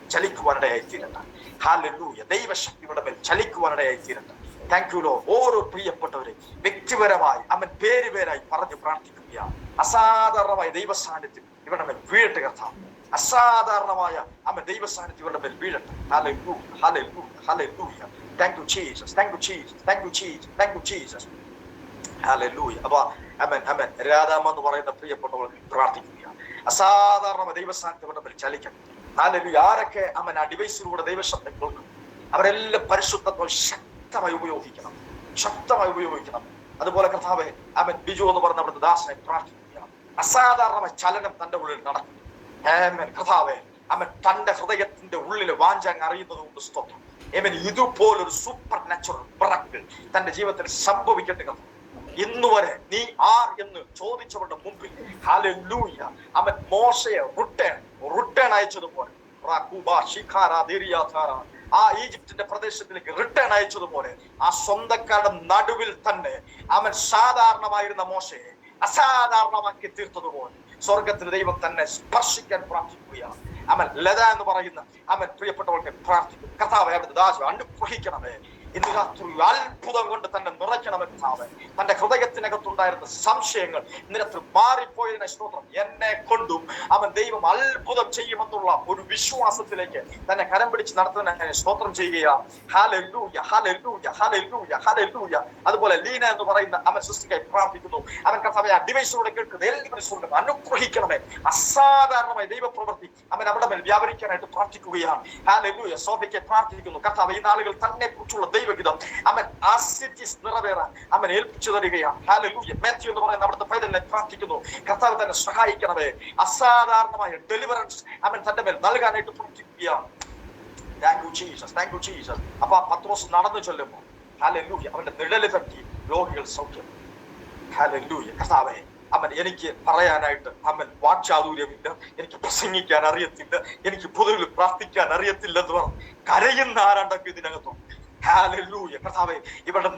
A: ചലിക്കുവാനിടയായി തീരണ്ട. ഹല്ലേലൂയ. ദൈവശക്തി ഇവിടെ മേൽ ചലിക്കുവാനിടയായി തീരണ്ട. Thank you Lord. ഓരോ പ്രിയപ്പെട്ടവരെ വ്യക്തിപരമായി അവൻ പേരുപേരായി പറഞ്ഞ് പ്രാർത്ഥിക്കുകയാണ്. അസാധാരണമായ ദൈവ സാന്നിധ്യം ഇവരുടെ മേൽ വീഴട്ടെ കർത്താവ്. അസാധാരണമായ അവൻ ദൈവ സാന്നിധ്യം ഇവരുടെ മേൽ വീഴട്ടെ. ഹല്ലേലൂയ. ഹല്ലേലൂയ. ഹല്ലേലൂയ. Thank you Jesus. Thank you Jesus. Thank you Jesus. Thank you Jesus. ഹല്ലേലൂയ. അപ്പൊ അമൻ രാധാമ എന്ന് പറയുന്ന പ്രിയപ്പെട്ടവർ പ്രാർത്ഥിക്കുകയാണ്. അസാധാരണമായ ദൈവ സാന്നിധ്യം ഇവരുടെ മേൽ ചലിക്കണം. ഹല്ലേലൂയ. ആരൊക്കെ ആ ഡിവൈസിലൂടെ ദൈവശബ്ദം കേൾക്കും അവരെല്ലാം പരിശുദ്ധത്വം ശക്തമായി ഉപയോഗിക്കണം. അതുപോലെ കർത്താവേ അവൻ ബിജു എന്ന് പറഞ്ഞ അവിടുത്തെ ദാസനെ പ്രാർത്ഥിക്കുകയാണ്. അസാധാരണമായ ചലനം തന്റെ ഉള്ളിൽ നടക്കും. കർത്താവേ അവൻ തന്റെ ഹൃദയത്തിന്റെ ഉള്ളിൽ വാഞ്ചാങ് അറിയുന്നത് കൊണ്ട് സ്തോത്രം. ഇതുപോലൊരു സൂപ്പർ നാച്ചുറൽ മിറക്കിൾ തന്റെ ജീവിതത്തിൽ സംഭവിക്കട്ടെ. ഇന്നുവരെ നീ ആർ എന്ന് ചോദിച്ചവരുടെ മുമ്പിൽ ഹല്ലേലൂയ അവൻ മോശയെ റിട്ടേൺ അയച്ചതുപോലെ ആ ഈജിപ്തിന്റെ പ്രദേശത്തിലേക്ക് റിട്ടേൺ അയച്ചതുപോലെ ആ സ്വന്തക്കാരുടെ നടുവിൽ തന്നെ അവൻ സാധാരണമായിരുന്ന മോശയെ അസാധാരണമാക്കി തീർത്തതുപോലെ സ്വർഗത്തിന് ദൈവം തന്നെ സ്പർശിക്കാൻ പ്രാർത്ഥിക്കുകയാണ്. അവൻ ലത എന്ന് പറയുന്ന അവൻ പ്രിയപ്പെട്ടവർക്ക് പ്രാർത്ഥിക്കും. കർത്താവേ അവിടുത്തെ ദാസ അനുഗ്രഹിക്കണമേ. ഇന്ന് രാത്രി അത്ഭുതം കൊണ്ട് തന്നെ നിറയ്ക്കണമെന്ന് കർത്താവേ. തന്റെ ഹൃദയത്തിനകത്തുണ്ടായിരുന്ന സംശയങ്ങൾ ഇന്നത്തെ മാറിപ്പോയതിനെ സ്തോത്രം. എന്നെ കൊണ്ടും അവൻ ദൈവം അത്ഭുതം ചെയ്യുമെന്നുള്ള ഒരു വിശ്വാസത്തിലേക്ക് തന്നെ കരം പിടിച്ച് നടത്തുന്നതിനെ സ്തോത്രം ചെയ്യുകയാണ്. ഹല്ലേലൂയ. ഹല്ലേലൂയ. ഹല്ലേലൂയ. ഹല്ലേലൂയ. അതുപോലെ ലീന എന്ന് പറയുന്ന അവൻ സൃഷ്ടിക്കായി പ്രാർത്ഥിക്കുന്നു. അവൻ കർത്താവേ ആ ഡിവൈസിലൂടെ കേൾക്കുന്ന എല്ലാവരും അനുഗ്രഹിക്കണമേ. അസാധാരണമായ ദൈവപ്രവൃത്തി അവൻ അവിടെ മേൽ വ്യാപരിക്കാനായിട്ട് പ്രാർത്ഥിക്കുകയാണ്. ഹല്ലേലൂയ. സോഫയ്ക്ക് പ്രാർത്ഥിക്കുന്നു. കർത്താവേ ഈ നാളുകൾ തന്നെ കുറിച്ചുള്ള ദൈവഹിതം അവൻ നിറവേറാൻ അവൻ ഏൽപ്പിച്ചു തരികയാണ്. ഹല്ലേലൂയ. മാത്യു എന്ന് പറയുന്ന അവിടുത്തെ പൈതലിനെ പ്രാർത്ഥിക്കുന്നു. കർത്താവ് തന്നെ സഹായിക്കണമേ. അസാധാരണമായ ഡെലിവറൻസ് അവൻ തന്റെ മേൽ നൽകാനായിട്ട് പ്രാർത്ഥിക്കുകയാണ്. Thank you Jesus. Thank you Jesus. അപ്പൊ പത്രോസ് നടന്നു ചൊല്ലുമ്പോൾ ഹല്ലേലൂയ അവന്റെ നിഴല് തട്ടി രോഗികൾ സൗഖ്യം. ഹല്ലേലൂയ. കർത്താവേ അവൻ എനിക്ക് പറയാനായിട്ട് അവൻ വാക്ചാതുര്യമില്ല, എനിക്ക് പ്രസംഗിക്കാൻ അറിയത്തില്ല, എനിക്ക് പൊതുവിൽ പ്രാർത്ഥിക്കാൻ അറിയത്തില്ല എന്ന് പറഞ്ഞു കരയുന്ന ആരാണ്ടൊക്കെ ഇതിനകത്തുണ്ട്. ഹല്ലേലൂയ. കർത്താവേ ഇവരുടെ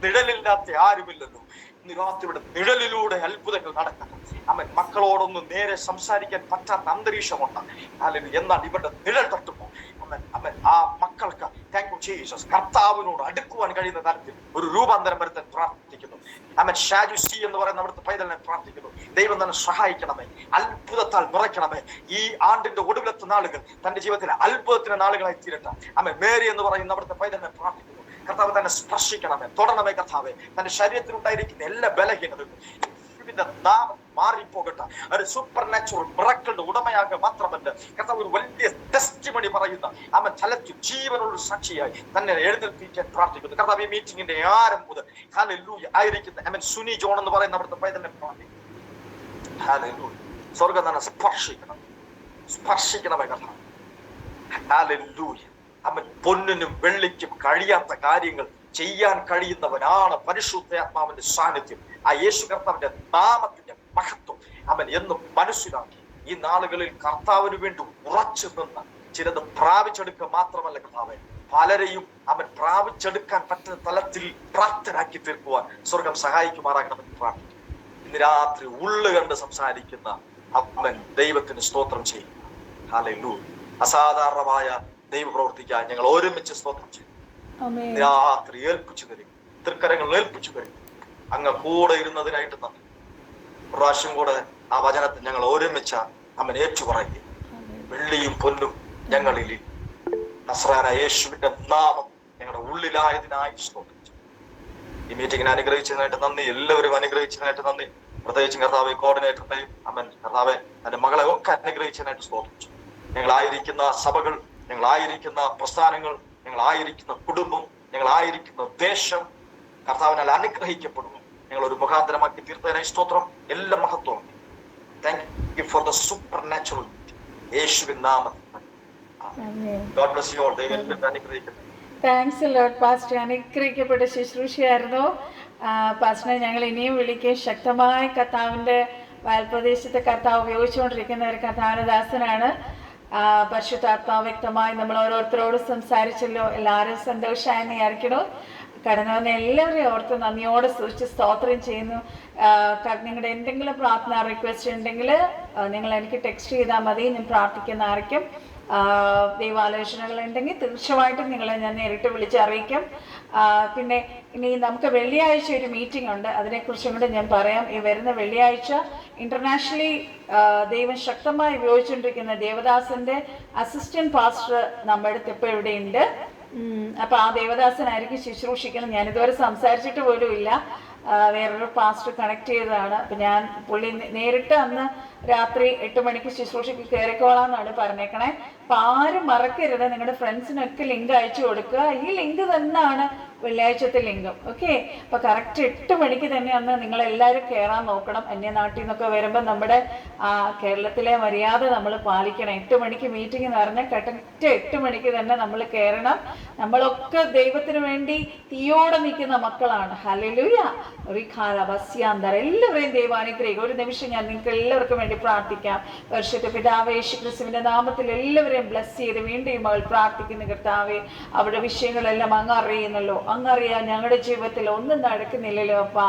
A: നിഴലില്ലാത്ത ആരുമില്ലല്ലോ. ഇന്ന് രാത്രി ഇവിടെ നിഴലിലൂടെ അത്ഭുതങ്ങൾ നടക്കണം. അവൻ മക്കളോടൊന്നും നേരെ സംസാരിക്കാൻ പറ്റാത്ത അന്തരീക്ഷമുണ്ട്. ഹല്ലേലൂയ. എന്നാൽ ഇവരുടെ നിഴൽ തട്ടുമ്പോൾ അവൻ ആ മക്കൾക്ക് താങ്ക് യു ജീസസ് കർത്താവിനോട് അടുക്കുവാൻ കഴിയുന്ന തരത്തിൽ ഒരു രൂപാന്തരം വരുത്താൻ പ്രാർത്ഥിക്കുന്നു. അവൻ ഷാജു സി എന്ന് പറയുന്ന അവിടുത്തെ പൈതലിനെ പ്രാർത്ഥിക്കുന്നു. ദൈവം തന്നെ സഹായിക്കണമേ. അത്ഭുതത്താൽ നിറയ്ക്കണമേ. ഈ ആണ്ടിന്റെ ഒടുവിലത്തെ നാളുകൾ തന്റെ ജീവിതത്തിലെ അത്ഭുതത്തിന്റെ നാളുകളായി തീരട്ടെ. അവൻ മേരി എന്ന് പറയുന്ന അവിടുത്തെ പൈതലിനെ പ്രാർത്ഥിക്കുന്നു. കർത്താവ് തന്നെ സ്പർശിക്കണമേ, തൊടണമേ. കർത്താവെ തന്റെ ശരീരത്തിലുണ്ടായിരിക്കുന്ന എല്ലാ ബലഹീനതകളും യേശുവിന്റെ നാമം മാറിപ്പോകട്ടെ. ഒരു സൂപ്പർ നാച്ചുറൽ മിറക്കിളിന്റെ ഉടമയാകുക മാത്രമല്ല, കർത്താവ് ഒരു വലിയ ടെസ്റ്റിമണി പറയുന്ന അവൻ ചലച്ചു ജീവനുള്ള സാക്ഷിയായി തന്നെ എഴുന്നേൽപ്പിക്കാൻ പ്രാർത്ഥിക്കുന്നു. കർത്താവ് ഈ മീറ്റിംഗിന്റെ ആരംഭം മുതൽ ഹല്ലേലൂയ ആയിരിക്കുന്ന അവൻ സുനി ജോൺ എന്ന് പറയുന്ന അവിടുത്തെ പൈതലിനെ പ്രാർത്ഥിക്കുന്നു. ഹല്ലേലൂയ, സ്വർഗ്ഗം തന്നെ സ്പർശിക്കണമേ കർത്താവ്. ഹല്ലേലൂയ, അവൻ പൊന്നിനും വെള്ളിക്കും കഴിയാത്ത കാര്യങ്ങൾ ചെയ്യാൻ കഴിയുന്നവനാണ്. പരിശുദ്ധാത്മാവിന്റെ സാന്നിധ്യം, ആ യേശു കർത്താവിന്റെ നാമത്തിന്റെ മഹത്വം അവൻ എന്നും മനസ്സിലാക്കി ഈ നാളുകളിൽ കർത്താവിന് വേണ്ടി ഉറച്ചു നിന്ന് ചിലത് പ്രാപിച്ചെടുക്കുക മാത്രമല്ല കർത്താവെ, പലരെയും അവൻ പ്രാപിച്ചെടുക്കാൻ പറ്റുന്ന തലത്തിൽ പ്രാപ്തരാക്കി തീർക്കുവാൻ സ്വർഗം സഹായിക്കുമാറാകണമെന്ന് പ്രാർത്ഥിക്കും. ഇന്ന് രാത്രി ഉള്ളു കണ്ട് സംസാരിക്കുന്ന അവൻ ദൈവത്തിന് സ്തോത്രം ചെയ്യും. ഹല്ലേലൂയ, അസാധാരണമായ ദൈവ പ്രവർത്തിക്കാൻ ഞങ്ങൾ ഒരുമിച്ച് സ്തോത്രം ചെയ്യും. രാത്രി ഏൽപ്പിച്ചു തരും, തൃക്കരങ്ങൾ ഏൽപ്പിച്ചു തരും. അങ്ങ് കൂടെ ഇരുന്നതിനായിട്ട് നന്ദി. പ്രാവശ്യം കൂടെ ആ വചനത്തിൽ ഞങ്ങൾ ഒരുമിച്ച അവൻ ഏറ്റുപറയുക. വെള്ളിയും പൊന്നും ഞങ്ങളിൽ നസ്രായനായ യേശുവിന്റെ നാമം ഞങ്ങളുടെ ഉള്ളിലായതിനായി സ്തോത്രം. ഈ മീറ്റിംഗിനെ അനുഗ്രഹിച്ചതിനായിട്ട് നന്ദി. എല്ലാവരും അനുഗ്രഹിച്ചതിനായിട്ട് നന്ദി. പ്രത്യേകിച്ചും കർത്താവ് കോർഡിനേറ്ററിനെയും അവൻ കർത്താവെ തന്റെ മകളെ ഒക്കെ അനുഗ്രഹിച്ചതിനായിട്ട് സ്തോത്രം. ഞങ്ങളായിരിക്കുന്ന സഭകൾ, ഞങ്ങളായിരിക്കുന്ന പ്രസ്ഥാനങ്ങൾ, ഞങ്ങളായിരിക്കുന്ന കുടുംബം, ഞങ്ങളായിരിക്കുന്ന ദേശം കർത്താവിനാൽ അനുഗ്രഹിക്കപ്പെടുന്നു. ഞങ്ങൾ ഒരു മുഖാന്തരമാക്കി തീർത്തതിനായി സ്തോത്രം. എല്ലാ മഹത്വം. Thank you for the super natural യേശുവിൻ നാമത്തിൽ. God bless you all. ദൈവം അനുഗ്രഹിക്കട്ടെ.
B: Thanks Lord pastor. അനുഗ്രഹിക്കപ്പെട്ട ശുശ്രൂഷയായിരുന്നു പാസ്റ്ററിനെ. ഞങ്ങൾ ഇനിയും വിളിക്കുകയും ശക്തമായ കർത്താവിൻ്റെ വയൽപ്രദേശത്തെ കർത്താവ് ഉപയോഗിച്ചുകൊണ്ടിരിക്കുന്ന ഒരു കർത്താവദാസനാണ്. പരിശുദ്ധാത്മാവ് വ്യക്തമായി നമ്മൾ ഓരോരുത്തരോടും സംസാരിച്ചല്ലോ. എല്ലാവരും സന്തോഷമായി ആയിരിക്കണോ. കടന്നു വന്ന എല്ലാവരെയും ഓർത്ത് നന്ദിയോടെ സൂക്ഷിച്ച് സ്തോത്രം ചെയ്യുന്നു. നിങ്ങളുടെ എന്തെങ്കിലും പ്രാർത്ഥന റിക്വസ്റ്റ് ഉണ്ടെങ്കിൽ നിങ്ങൾ എനിക്ക് ടെക്സ്റ്റ് ചെയ്താൽ മതി. ഞാൻ പ്രാർത്ഥിക്കുന്നതായിരിക്കും. ദൈവാലോചനകൾ ഉണ്ടെങ്കിൽ തീർച്ചയായിട്ടും നിങ്ങളെ ഞാൻ നേരിട്ട് വിളിച്ച് അറിയിക്കും. പിന്നെ ഇനി നമുക്ക് വെള്ളിയാഴ്ച ഒരു മീറ്റിംഗ് ഉണ്ട്, അതിനെക്കുറിച്ചും കൂടെ ഞാൻ പറയാം. ഈ വരുന്ന വെള്ളിയാഴ്ച ഇന്റർനാഷണലി ദൈവം ശക്തമായി ഉപയോഗിച്ചുകൊണ്ടിരിക്കുന്ന ദേവദാസന്റെ അസിസ്റ്റന്റ് പാസ്റ്റർ നമ്മുടെ അടുത്ത് ഇപ്പോൾ ഇവിടെയുണ്ട്. അപ്പോൾ ആ ദേവദാസനായിരിക്കും ശുശ്രൂഷിക്കുന്നത്. ഞാനിതുവരെ സംസാരിച്ചിട്ട് പോലും ഇല്ല. വേറൊരു പാസ്റ്റർ കണക്ട് ചെയ്തതാണ്. അപ്പം ഞാൻ പുള്ളി നേരിട്ട് അന്ന് രാത്രി 8 മണിക്ക് ശുശ്രൂഷയ്ക്ക് കയറിക്കോളാന്നാണ് പറഞ്ഞേക്കണേ. അപ്പം ആരും മറക്കരുത്, നിങ്ങളുടെ ഫ്രണ്ട്സിനൊക്കെ ലിങ്ക് അയച്ചു കൊടുക്കുക. ഈ ലിങ്ക് തന്നെയാണ് വെള്ളിയാഴ്ചത്തെ ലിങ്കും. ഓക്കെ, അപ്പോൾ കറക്റ്റ് 8 മണിക്ക് തന്നെ അന്ന് നിങ്ങളെല്ലാവരും കയറാൻ നോക്കണം. അന്യനാട്ടിൽ നിന്നൊക്കെ വരുമ്പോൾ നമ്മുടെ കേരളത്തിലെ മര്യാദ നമ്മൾ പാലിക്കണം. 8 മണിക്ക് മീറ്റിംഗ് എന്ന് പറഞ്ഞാൽ കറക്റ്റ് 8 മണിക്ക് തന്നെ നമ്മൾ കയറണം. നമ്മളൊക്കെ ദൈവത്തിന് വേണ്ടി തീയോടെ നിൽക്കുന്ന മക്കളാണ്. ഹല്ലേലൂയ, റിഖാല ബസ്യാന്തർ. എല്ലാവരെയും ദൈവം അനുഗ്രഹിക്കും. ഒരു നിമിഷം ഞാൻ നിങ്ങൾക്ക് എല്ലാവർക്കും വേണ്ടി പ്രാർത്ഥിക്കാം. പരിശുദ്ധ പിതാവേ, യേശു ക്രിസ്തുവിന്റെ നാമത്തിൽ എല്ലാവരെയും ബ്ലസ് ചെയ്ത് വീണ്ടും മകൾ പ്രാർത്ഥിക്കുന്ന കർത്താവേ, അവരുടെ വിഷയങ്ങളെല്ലാം അങ്ങ് അറിയുന്നല്ലോ. അങ്ങറിയാൻ ഞങ്ങളുടെ ജീവിതത്തിൽ ഒന്നും നടക്കുന്നില്ലല്ലോ അപ്പ.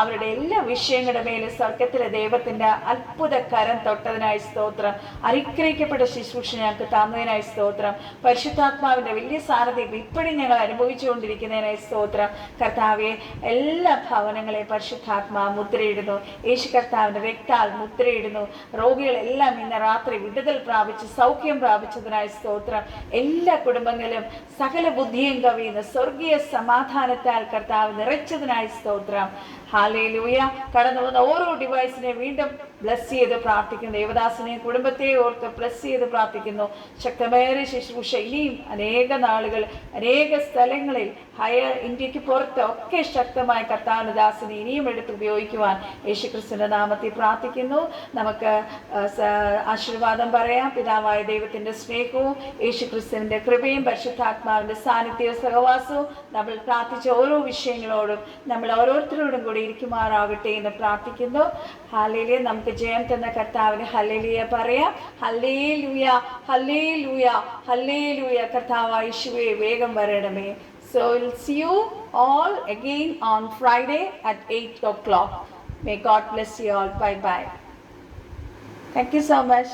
B: അവരുടെ എല്ലാ വിഷയങ്ങളുടെ മേലെ സ്വർഗത്തിലെ ദൈവത്തിന്റെ അത്ഭുത കരം തൊട്ടതിനായി സ്തോത്രം. അനുഗ്രഹിക്കപ്പെട്ട ശുശ്രൂഷ ഞങ്ങൾക്ക് തന്നതിനായി സ്തോത്രം. പരിശുദ്ധാത്മാവിന്റെ വലിയ സാന്നിധ്യം ഇപ്പോഴും ഞങ്ങൾ അനുഭവിച്ചുകൊണ്ടിരിക്കുന്നതിനായി സ്തോത്രം. കർത്താവെ, എല്ലാ ഭവനങ്ങളെ പരിശുദ്ധാത്മാ മുദ്രയിടുന്നു. യേശു കർത്താവിന്റെ രക്താൽ മുദ്രയിടുന്നു. രോഗികളെല്ലാം ഇന്ന് രാത്രി വിടുതൽ പ്രാപിച്ച് സൗഖ്യം പ്രാപിച്ചതിനായി സ്തോത്രം. എല്ലാ കുടുംബങ്ങളിലും സകല ബുദ്ധിയും കവിയുന്ന സ്വർഗീയ സമാധാനത്താൽ കർത്താവ് നിറച്ചതിനായി സ്തോത്രം. ഹല്ലേലൂയ. കടന്നു വന്ന ഓരോ ഡിവൈസിനെ വീണ്ടും ബ്ലസ് ചെയ്ത് പ്രാർത്ഥിക്കുന്നു. ദേവദാസിനെ കുടുംബത്തെ ഓർത്ത് ബ്ലസ് ചെയ്ത് പ്രാർത്ഥിക്കുന്നു. ശക്തമേറിയ ശുശ്രൂഷ ഇനിയും അനേക നാളുകൾ അനേക സ്ഥലങ്ങളിൽ ഹയർ ഇന്ത്യക്ക് പുറത്ത് ഒക്കെ ശക്തമായ കർത്താവദാസിനെ ഇനിയും എടുത്ത് ഉപയോഗിക്കുവാൻ യേശുക്രിസ്തുവിന്റെ നാമത്തിൽ പ്രാർത്ഥിക്കുന്നു. നമുക്ക് ആശീർവാദം പറയാം. പിതാവായ ദൈവത്തിന്റെ സ്നേഹവും യേശുക്രിസ്തുവിന്റെ കൃപയും പരിശുദ്ധാത്മാവിന്റെ സാന്നിധ്യവും സഹവാസവും നമ്മൾ പ്രാർത്ഥിച്ച ഓരോ വിഷയങ്ങളോടും നമ്മൾ ഓരോരുത്തരോടും കൂടി ഇരിക്കുമാറാകട്ടെ എന്ന് പ്രാർത്ഥിക്കുന്നു. ഹല്ലേലൂയ. നമുക്ക് ജയം തന്ന കർത്താവിന് ഹല്ലേലൂയ പറയാം. ഹല്ലേലൂയ, ഹല്ലേലൂയ, ഹല്ലേലൂയ. കർത്താവായ യേശുവേ, വേഗം വരണമേ. So we'll see you all again on Friday at 8 o'clock. May God bless you all. Bye bye. Thank you so much.